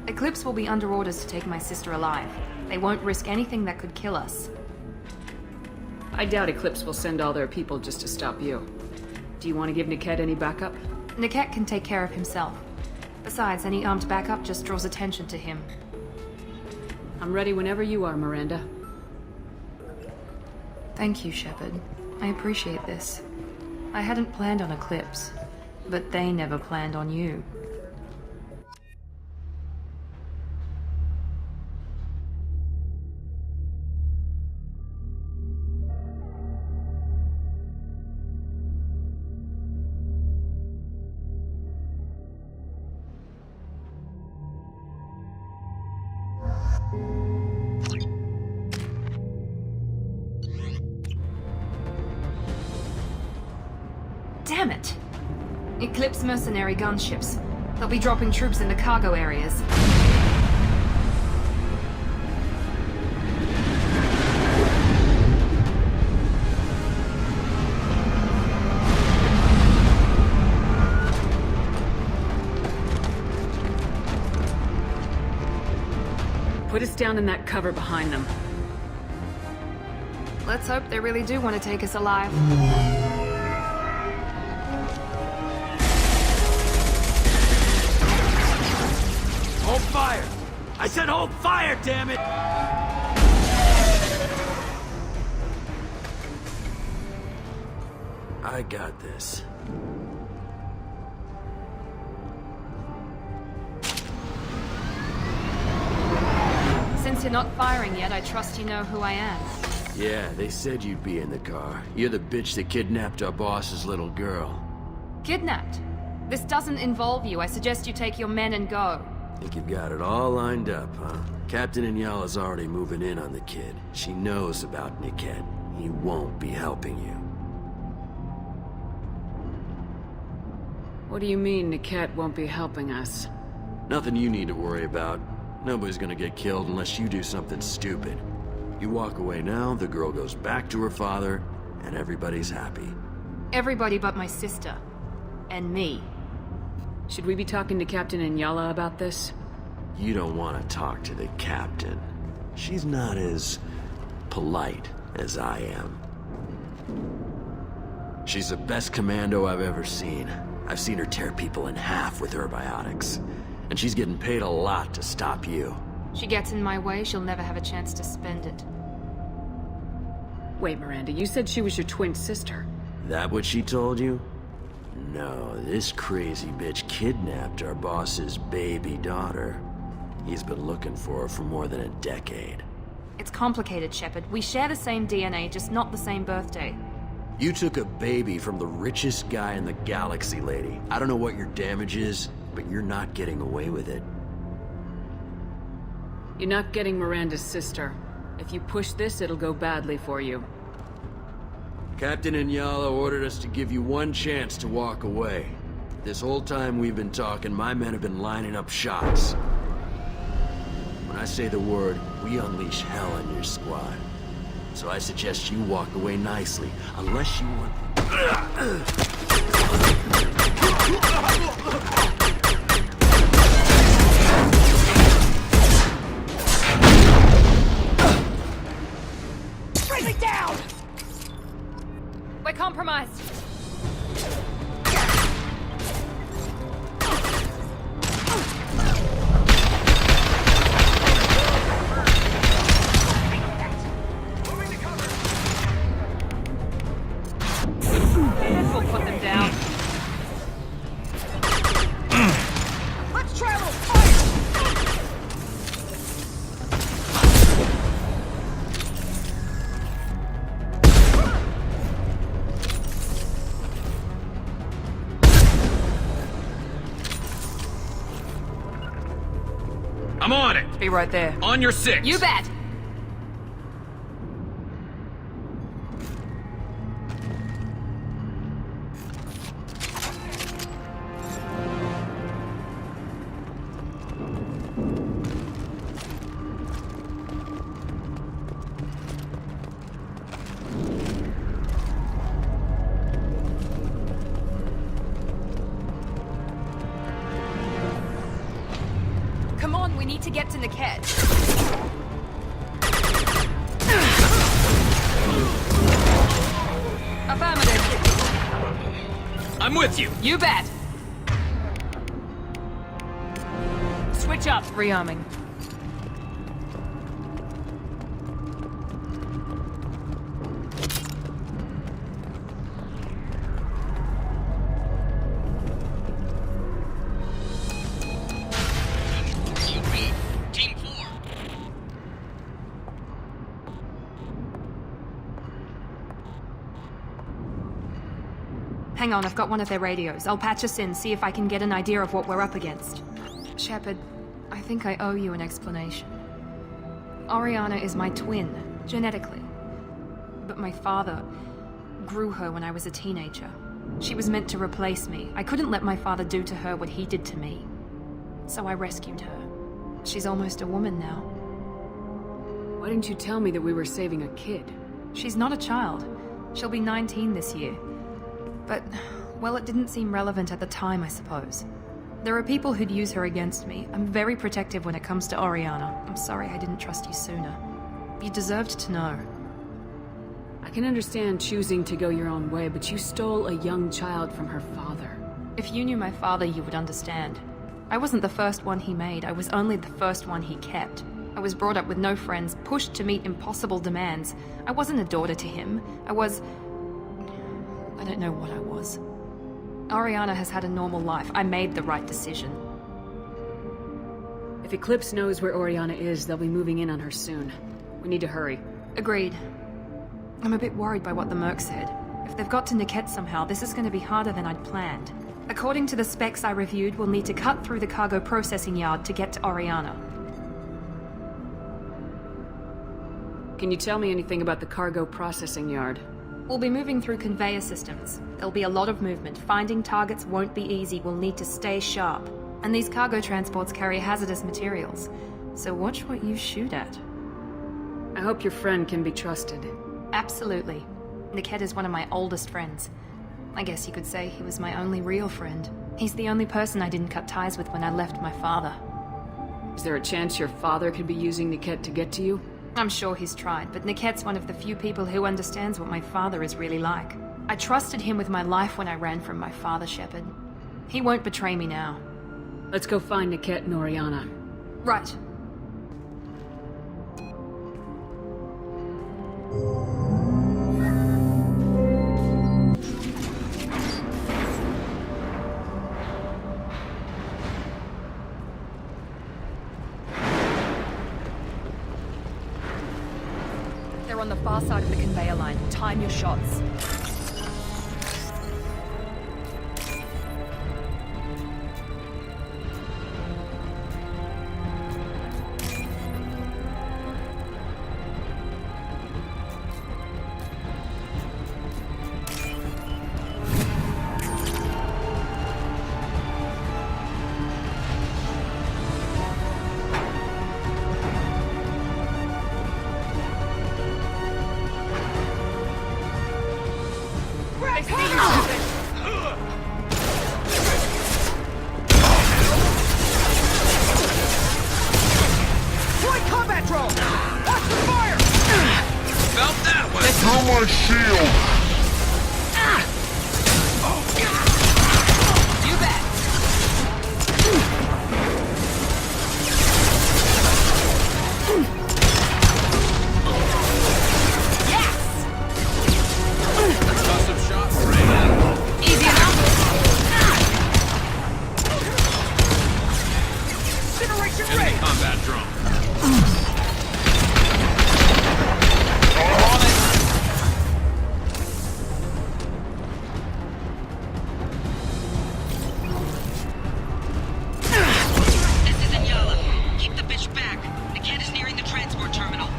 I: Eclipse will be under orders to take my sister alive. They won't risk anything that could kill us.
D: I doubt Eclipse will send all their people just to stop you. Do you want to give Niket any backup?
I: Niket can take care of himself. Besides, any armed backup just draws attention to him.
D: I'm ready whenever you are, Miranda.
I: Thank you, Shepard. I appreciate this. I hadn't planned on Eclipse, but they never planned on you. Damn it! Eclipse mercenary gunships. They'll be dropping troops in the cargo areas.
D: Put us down in that cover behind them.
I: Let's hope they really do want to take us alive.
C: Hold fire! I said hold fire, damn it! I got this.
I: Since you're not firing yet, I trust you know who I am.
C: Yeah, they said you'd be in the car. You're the bitch that kidnapped our boss's little girl.
I: Kidnapped? This doesn't involve you. I suggest you take your men and go.
C: Think you've got it all lined up, huh? Captain Inyala's already moving in on the kid. She knows about Niket. He won't be helping you.
D: What do you mean Niket won't be helping us?
C: Nothing you need to worry about. Nobody's gonna get killed unless you do something stupid. You walk away now, the girl goes back to her father, and everybody's happy.
I: Everybody but my sister. And me.
D: Should we be talking to Captain Inyala about this?
C: You don't want to talk to the captain. She's not as polite as I am. She's the best commando I've ever seen. I've seen her tear people in half with her biotics. And she's getting paid a lot to stop you.
I: She gets in my way, she'll never have a chance to spend it.
D: Wait, Miranda, you said she was your twin sister.
C: That what she told you? No, this crazy bitch kidnapped our boss's baby daughter. He's been looking for her for more than a decade.
I: It's complicated, Shepard. We share the same DNA, just not the same birthday.
C: You took a baby from the richest guy in the galaxy, lady. I don't know what your damage is, but you're not getting away with it.
D: You're not getting Miranda's sister. If you push this, it'll go badly for you.
C: Captain Inyala ordered us to give you one chance to walk away. This whole time we've been talking, my men have been lining up shots. When I say the word, we unleash hell on your squad. So I suggest you walk away nicely, unless you want...
I: Bring me down! We're compromised. We'll put them down.
B: Let's travel! Fire!
H: I'm on it!
I: Be right there.
H: On your six!
I: You bet! Come on, we need to get to Niket. Affirmative.
H: I'm with you!
I: You bet. Switch up. Rearming.
H: Team 4.
I: Hang on, I've got one of their radios. I'll patch us in, see if I can get an idea of what we're up against. Shepard, I think I owe you an explanation. Oriana is my twin, genetically. But my father grew her when I was a teenager. She was meant to replace me. I couldn't let my father do to her what he did to me. So I rescued her. She's almost a woman now.
D: Why didn't you tell me that we were saving a kid?
I: She's not a child. She'll be 19 this year. But, well, it didn't seem relevant at the time, I suppose. There are people who'd use her against me. I'm very protective when it comes to Oriana. I'm sorry I didn't trust you sooner. You deserved to know.
D: I can understand choosing to go your own way, but you stole a young child from her father.
I: If you knew my father, you would understand. I wasn't the first one he made. I was only the first one he kept. I was brought up with no friends, pushed to meet impossible demands. I wasn't a daughter to him. I don't know what I was. Oriana has had a normal life. I made the right decision.
D: If Eclipse knows where Oriana is, they'll be moving in on her soon. We need to hurry.
I: Agreed. I'm a bit worried by what the Merc said. If they've got to Niket somehow, this is going to be harder than I'd planned. According to the specs I reviewed, we'll need to cut through the cargo processing yard to get to Oriana.
D: Can you tell me anything about the cargo processing yard?
I: We'll be moving through conveyor systems. There'll be a lot of movement. Finding targets won't be easy. We'll need to stay sharp. And these cargo transports carry hazardous materials. So watch what you shoot at.
D: I hope your friend can be trusted.
I: Absolutely. Niket is one of my oldest friends. I guess you could say he was my only real friend. He's the only person I didn't cut ties with when I left my father.
D: Is there a chance your father could be using Niket to get to you?
I: I'm sure he's tried, but Niket's one of the few people who understands what my father is really like. I trusted him with my life when I ran from my father, Shepard. He won't betray me now.
D: Let's go find Niket and Oriana.
I: Right. They're on the far side of the conveyor line. Time your shots.
F: Watch the fire!
C: Felt that one!
F: Through my shield!
Q: You bet! Yes!
C: Awesome shot, Ray.
Q: Easy enough!
F: Incineration
C: Enemy
F: ray!
C: combat drone.
E: This is Inyala. Keep the bitch back. The cat is nearing the transport terminal.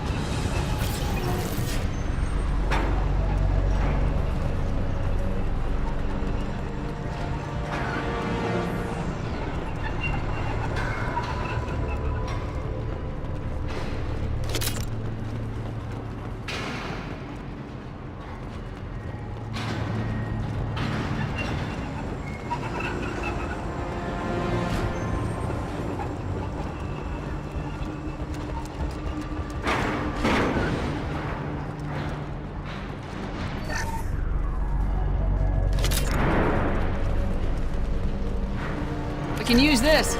D: We can use this.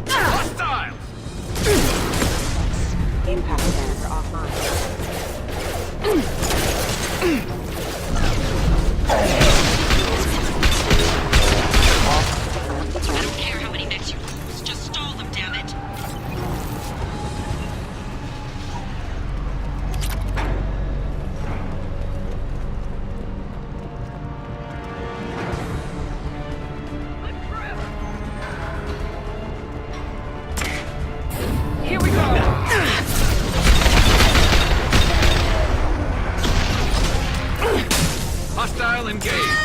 C: Hostile!
P: Impact scanner offline.
E: I don't care how many mechs you lose. Just stall them, damn it.
F: Here we go!
C: Hostile engaged.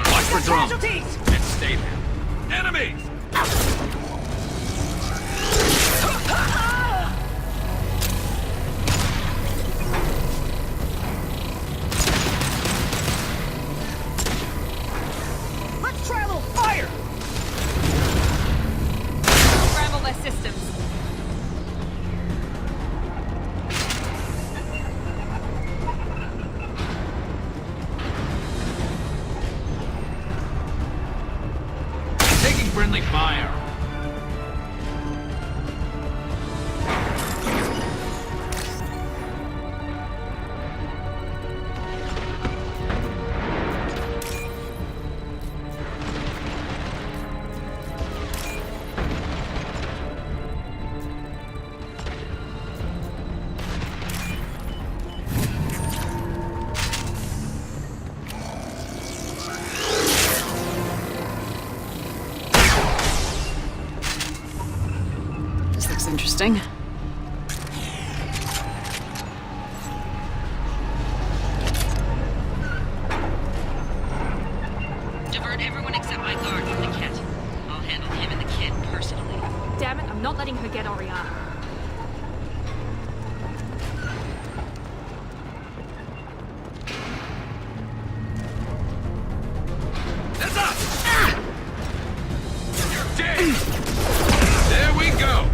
C: Watch for drones.
F: Casualties!
C: And stay there. Enemies!
F: Let's travel fire!
I: Scramble their systems.
C: Taking friendly fire.
D: This looks interesting.
E: Divert everyone except my guard from the cat. I'll handle him and the kid personally.
I: Damn it, I'm not letting her get Oriana.
C: That's up! You're dead! There we go!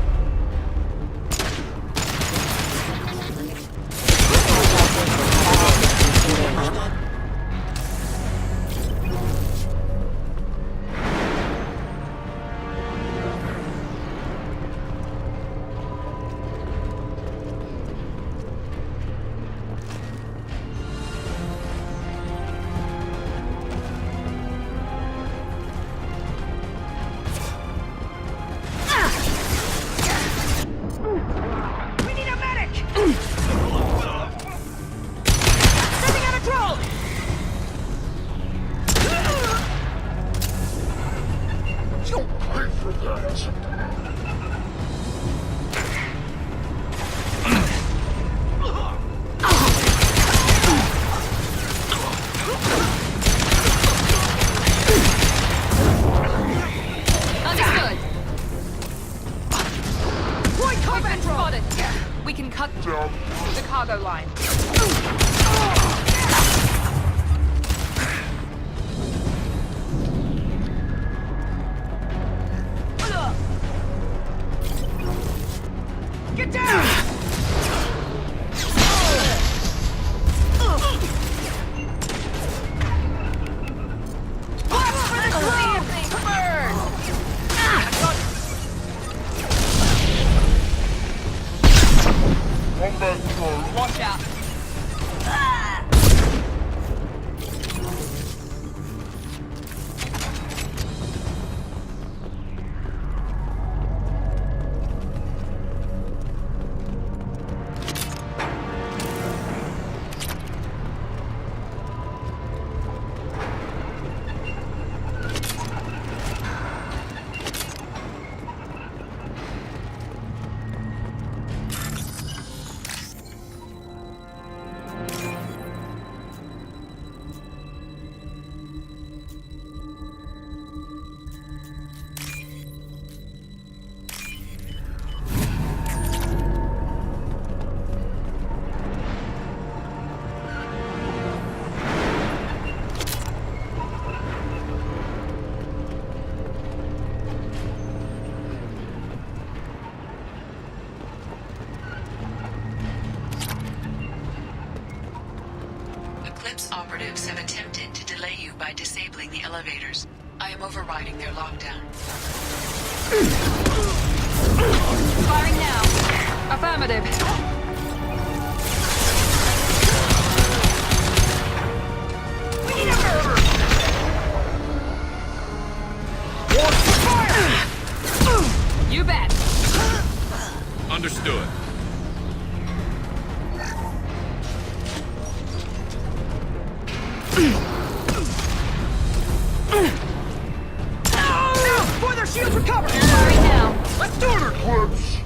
I: cargo line.
F: Get down! Watch out!
E: Operatives have attempted to delay you by disabling the elevators. I am overriding their lockdown.
I: Firing now. Affirmative.
F: We need a murder! Force the fire!
I: You bet.
H: Understood.
F: Before their shields recover!
I: Firing now.
F: Let's do it, Eclipse!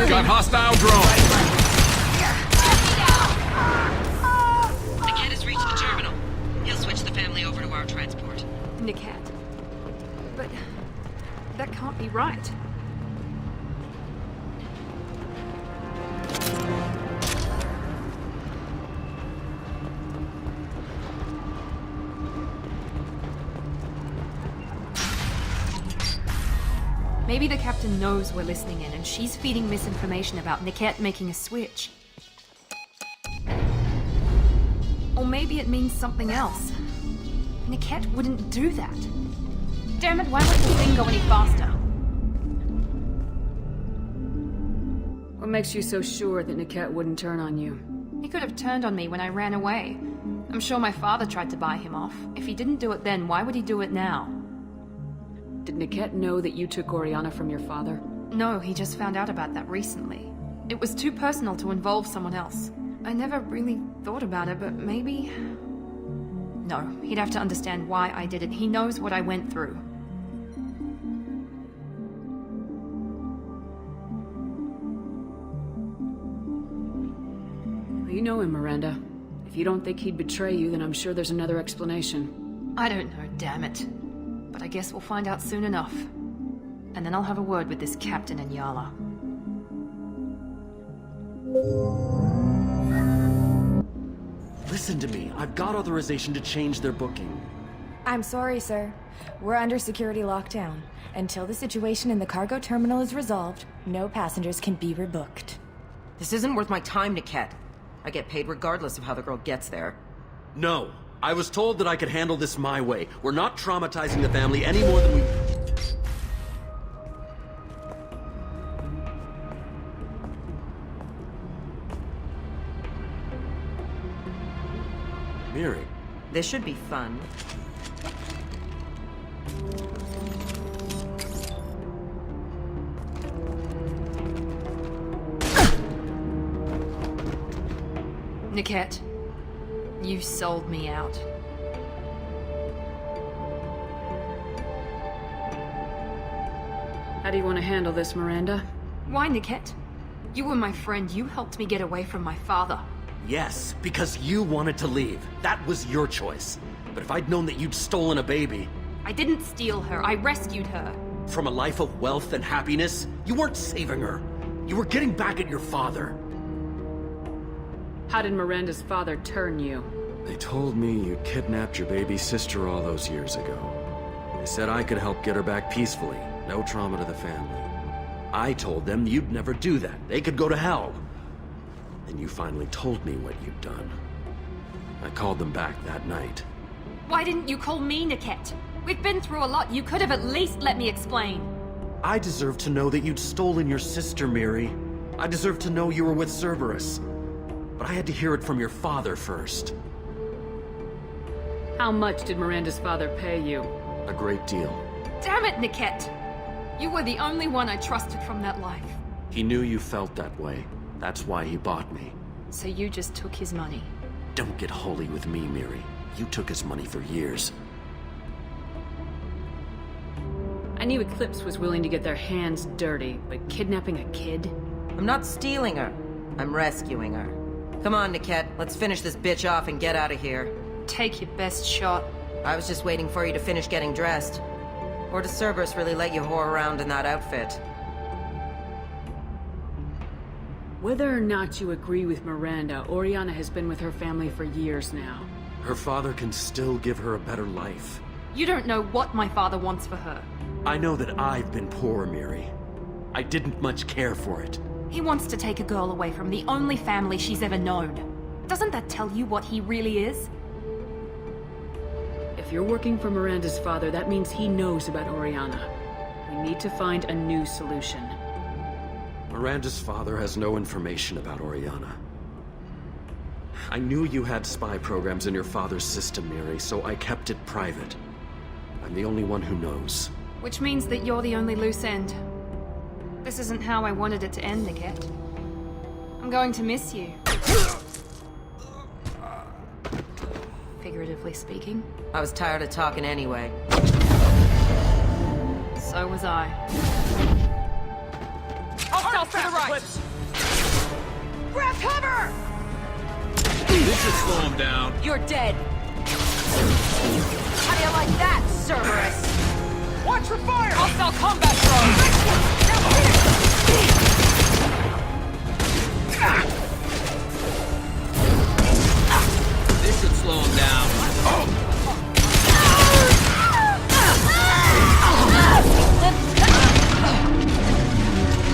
H: Got hostile drone.
E: Niket has reached the terminal. He'll switch the family over to our transport.
I: Niket. But that can't be right. Maybe the captain knows we're listening in and she's feeding misinformation about Niket making a switch. Or maybe it means something else. Niket wouldn't do that. Damn it, why won't the thing go any faster?
D: What makes you so sure that Niket wouldn't turn on you?
I: He could have turned on me when I ran away. I'm sure my father tried to buy him off. If he didn't do it then, why would he do it now?
D: Did Niket know that you took Oriana from your father?
I: No, he just found out about that recently. It was too personal to involve someone else. I never really thought about it, but maybe... No, he'd have to understand why I did it. He knows what I went through.
D: Well, you know him, Miranda. If you don't think he'd betray you, then I'm sure there's another explanation.
I: I don't know, damn it. But I guess we'll find out soon enough. And then I'll have a word with this captain and Yala.
C: Listen to me. I've got authorization to change their booking.
G: I'm sorry, sir. We're under security lockdown. Until the situation in the cargo terminal is resolved, no passengers can be rebooked.
J: This isn't worth my time, Niket. I get paid regardless of how the girl gets there.
C: No. I was told that I could handle this my way. We're not traumatizing the family any more than we... Miri.
J: This should be fun.
I: Niket, you sold me out.
D: How do you want to handle this, Miranda?
I: Why, Niket? You were my friend. You helped me get away from my father.
C: Yes, because you wanted to leave. That was your choice. But if I'd known that you'd stolen a baby,
I: I didn't steal her. I rescued her.
C: From a life of wealth and happiness? You weren't saving her. You were getting back at your father.
D: How did Miranda's father turn you?
C: They told me you kidnapped your baby sister all those years ago. They said I could help get her back peacefully. No trauma to the family. I told them you'd never do that. They could go to hell. Then you finally told me what you'd done. I called them back that night.
I: Why didn't you call me, Niket? We've been through a lot. You could have at least let me explain.
C: I deserve to know that you'd stolen your sister, Miri. I deserve to know you were with Cerberus. But I had to hear it from your father first.
D: How much did Miranda's father pay you?
C: A great deal.
I: Damn it, Niket! You were the only one I trusted from that life.
C: He knew you felt that way. That's why he bought me.
I: So you just took his money?
C: Don't get holy with me, Miri. You took his money for years.
D: I knew Eclipse was willing to get their hands dirty, but kidnapping a kid?
J: I'm not stealing her. I'm rescuing her. Come on, Niket. Let's finish this bitch off and get out of here.
I: Take your best shot.
J: I was just waiting for you to finish getting dressed. Or does Cerberus really let you whore around in that outfit?
D: Whether or not you agree with Miranda, Oriana has been with her family for years now.
C: Her father can still give her a better life.
I: You don't know what my father wants for her.
C: I know that I've been poor, Miri. I didn't much care for it.
I: He wants to take a girl away from the only family she's ever known. Doesn't that tell you what he really is?
D: If you're working for Miranda's father, that means he knows about Oriana. We need to find a new solution.
C: Miranda's father has no information about Oriana. I knew you had spy programs in your father's system, Miri, so I kept it private. I'm the only one who knows.
I: Which means that you're the only loose end. This isn't how I wanted it to end, Niket. I'm going to miss you. Figuratively speaking.
J: I was tired of talking anyway.
I: So was I. Hostiles to the right!
F: Grab cover!
V: This should slow him down.
J: You're dead. How do you like that, Cerberus?
F: Watch for fire!
J: Hostile combat drone!
V: This should slow him down.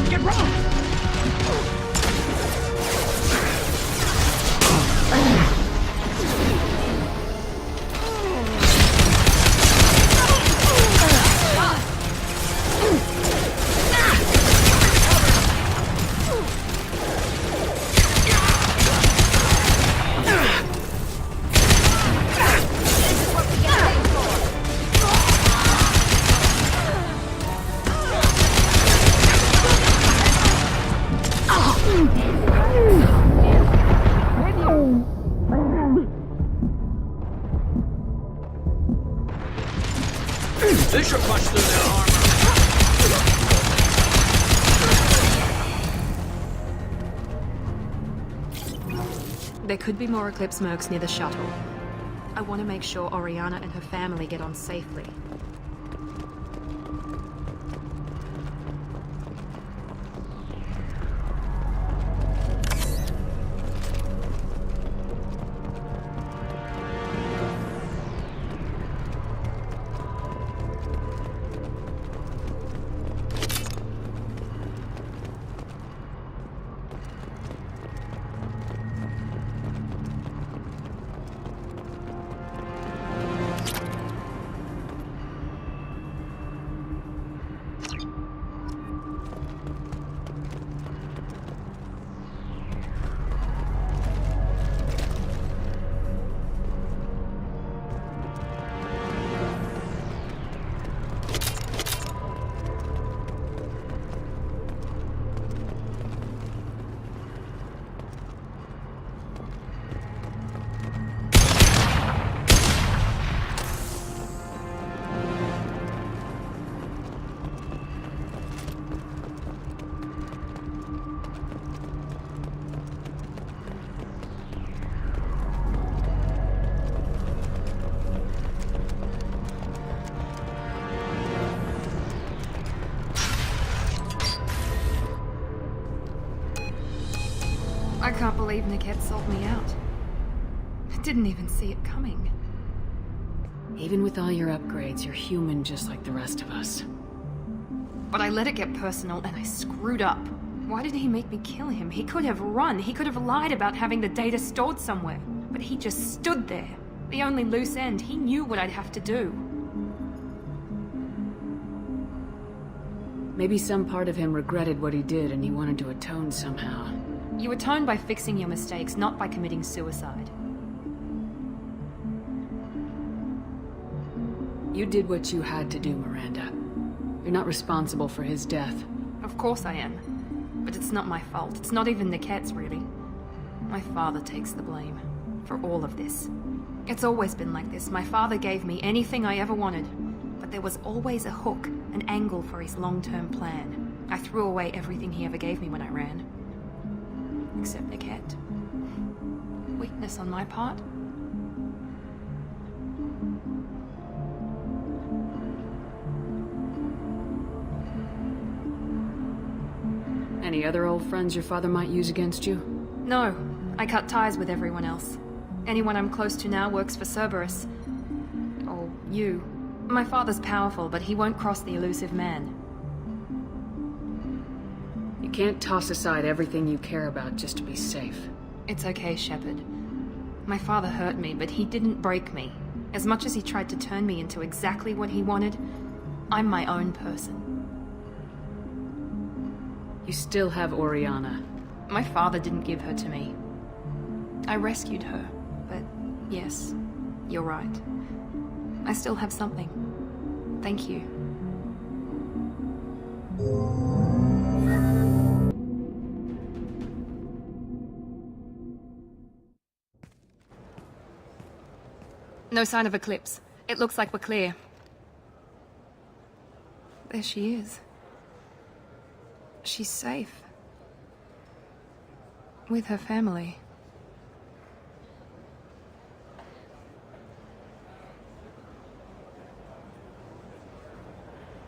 F: Get wrong!
V: This should punch through their armor.
I: There could be more Eclipse mercs near the shuttle. I want to make sure Oriana and her family get on safely. can't believe Niket sold me out. I didn't even see it coming.
D: Even with all your upgrades, you're human just like the rest of us.
I: But I let it get personal and I screwed up. Why did he make me kill him? He could have run. He could have lied about having the data stored somewhere. But he just stood there. The only loose end. He knew what I'd have to do.
D: Maybe some part of him regretted what he did and he wanted to atone somehow.
I: You atone by fixing your mistakes, not by committing suicide.
D: You did what you had to do, Miranda. You're not responsible for his death.
I: Of course I am. But it's not my fault. It's not even Niket's, really. My father takes the blame for all of this. It's always been like this. My father gave me anything I ever wanted, but there was always a hook, an angle for his long-term plan. I threw away everything he ever gave me when I ran. Except Niket. Weakness on my part.
D: Any other old friends your father might use against you?
I: No. I cut ties with everyone else. Anyone I'm close to now works for Cerberus. Or you. My father's powerful, but he won't cross the elusive man.
D: You can't toss aside everything you care about just to be safe.
I: It's okay, Shepard. My father hurt me, but he didn't break me. As much as he tried to turn me into exactly what he wanted, I'm my own person.
D: You still have Oriana.
I: My father didn't give her to me. I rescued her, but yes, you're right. I still have something. Thank you. No sign of Eclipse. It looks like we're clear. There she is. She's safe. With her family.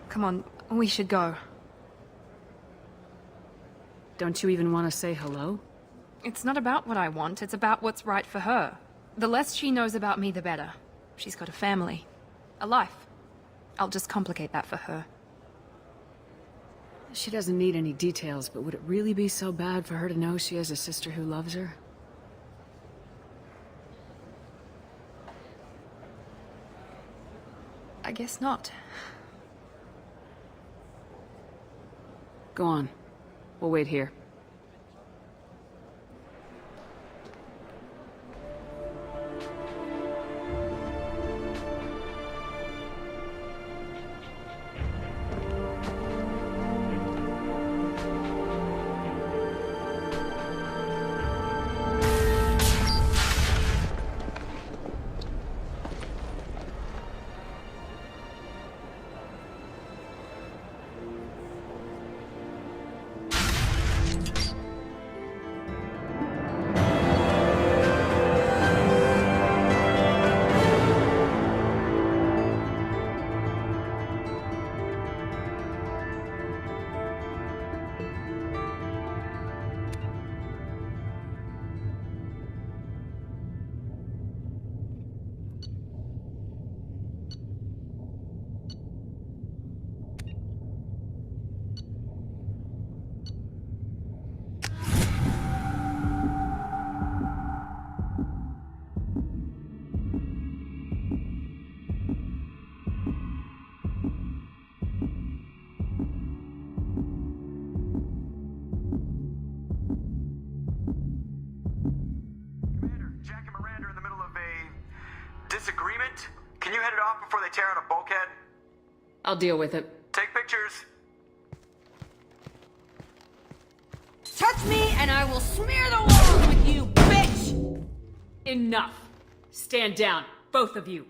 I: Come on, we should go.
D: Don't you even want to say hello?
I: It's not about what I want, it's about what's right for her. The less she knows about me, the better. She's got a family. A life. I'll just complicate that for her.
D: She doesn't need any details, but would it really be so bad for her to know she has a sister who loves her?
I: I guess not.
D: Go on. We'll wait here.
A: Disagreement? Can you head it off before they tear out a bulkhead?
D: I'll deal with it.
A: Take pictures.
K: Touch me and I will smear the walls with you, bitch!
D: Enough. Stand down, both of you.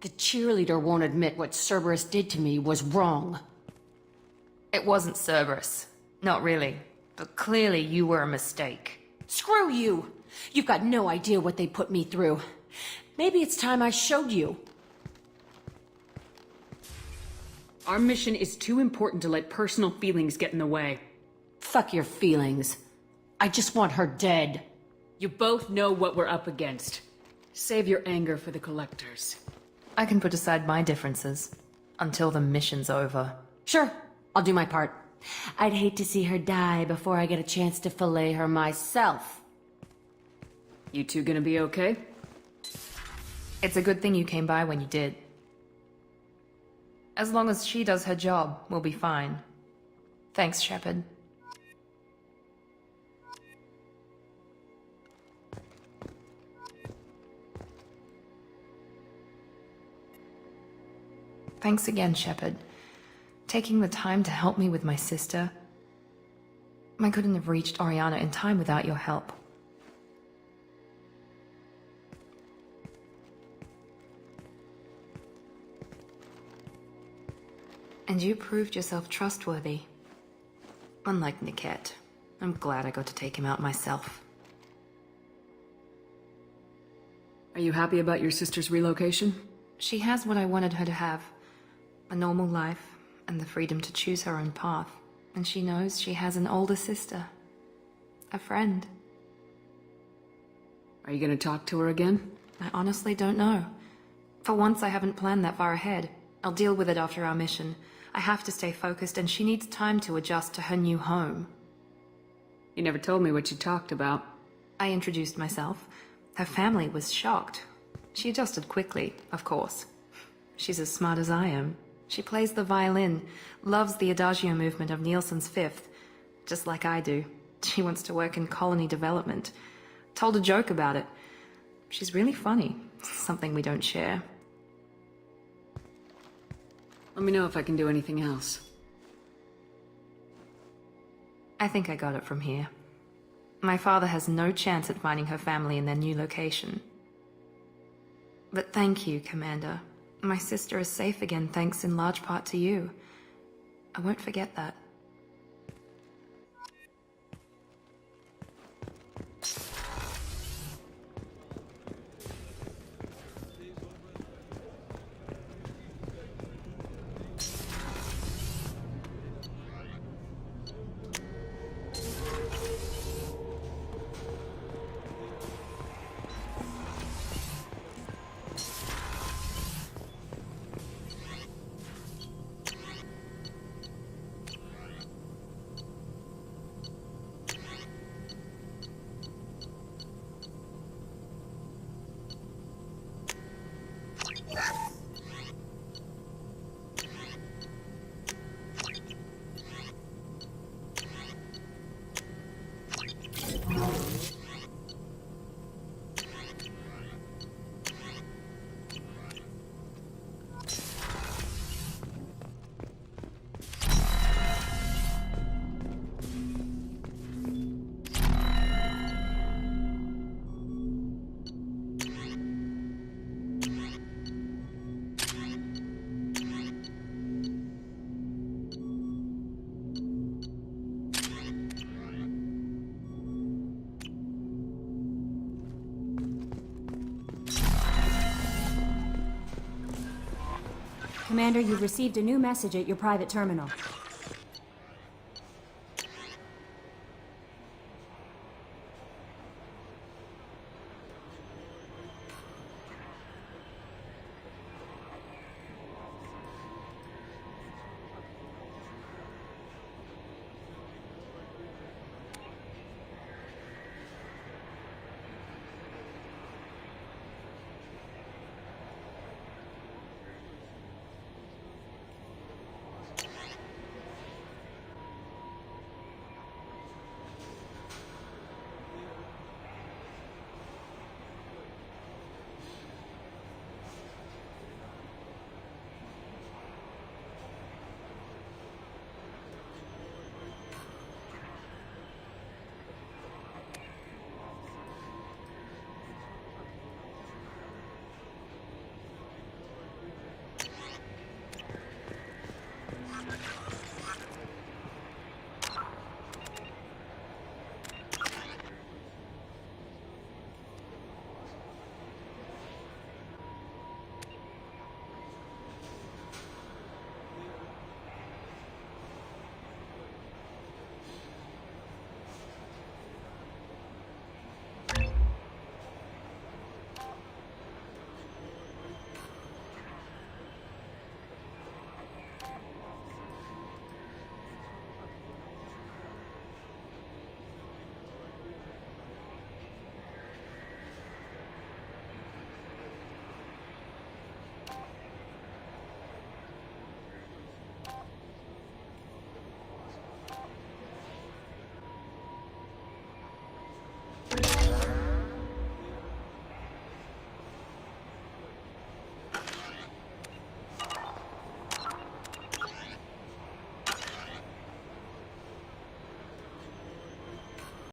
K: The cheerleader won't admit what Cerberus did to me was wrong.
I: It wasn't Cerberus. Not really. But clearly you were a mistake.
K: Screw you! You've got no idea what they put me through. Maybe it's time I showed you.
D: Our mission is too important to let personal feelings get in the way.
K: Fuck your feelings.
R: I just want her dead.
D: You both know what we're up against. Save your anger for the collectors.
I: I can put aside my differences until the mission's over.
R: Sure, I'll do my part. I'd hate to see her die before I get a chance to fillet her myself.
D: You two gonna be okay?
I: It's a good thing you came by when you did. As long as she does her job, we'll be fine. Thanks, Shepard. Thanks again, Shepard. Taking the time to help me with my sister. I couldn't have reached Oriana in time without your help. And you proved yourself trustworthy. Unlike Niket, I'm glad I got to take him out myself.
D: Are you happy about your sister's relocation?
I: She has what I wanted her to have. A normal life, and the freedom to choose her own path. And she knows she has an older sister. A friend.
D: Are you gonna talk to her again?
I: I honestly don't know. For once, I haven't planned that far ahead. I'll deal with it after our mission. I have to stay focused, and she needs time to adjust to her new home.
D: You never told me what you talked about.
I: I introduced myself. Her family was shocked. She adjusted quickly, of course. She's as smart as I am. She plays the violin, loves the adagio movement of Nielsen's Fifth, just like I do. She wants to work in colony development. Told a joke about it. She's really funny, something we don't share.
D: Let me know if I can do anything else.
I: I think I got it from here. My father has no chance at finding her family in their new location. But thank you, Commander. My sister is safe again thanks in large part to you. I won't forget that.
K: Commander, you've received a new message at your private terminal.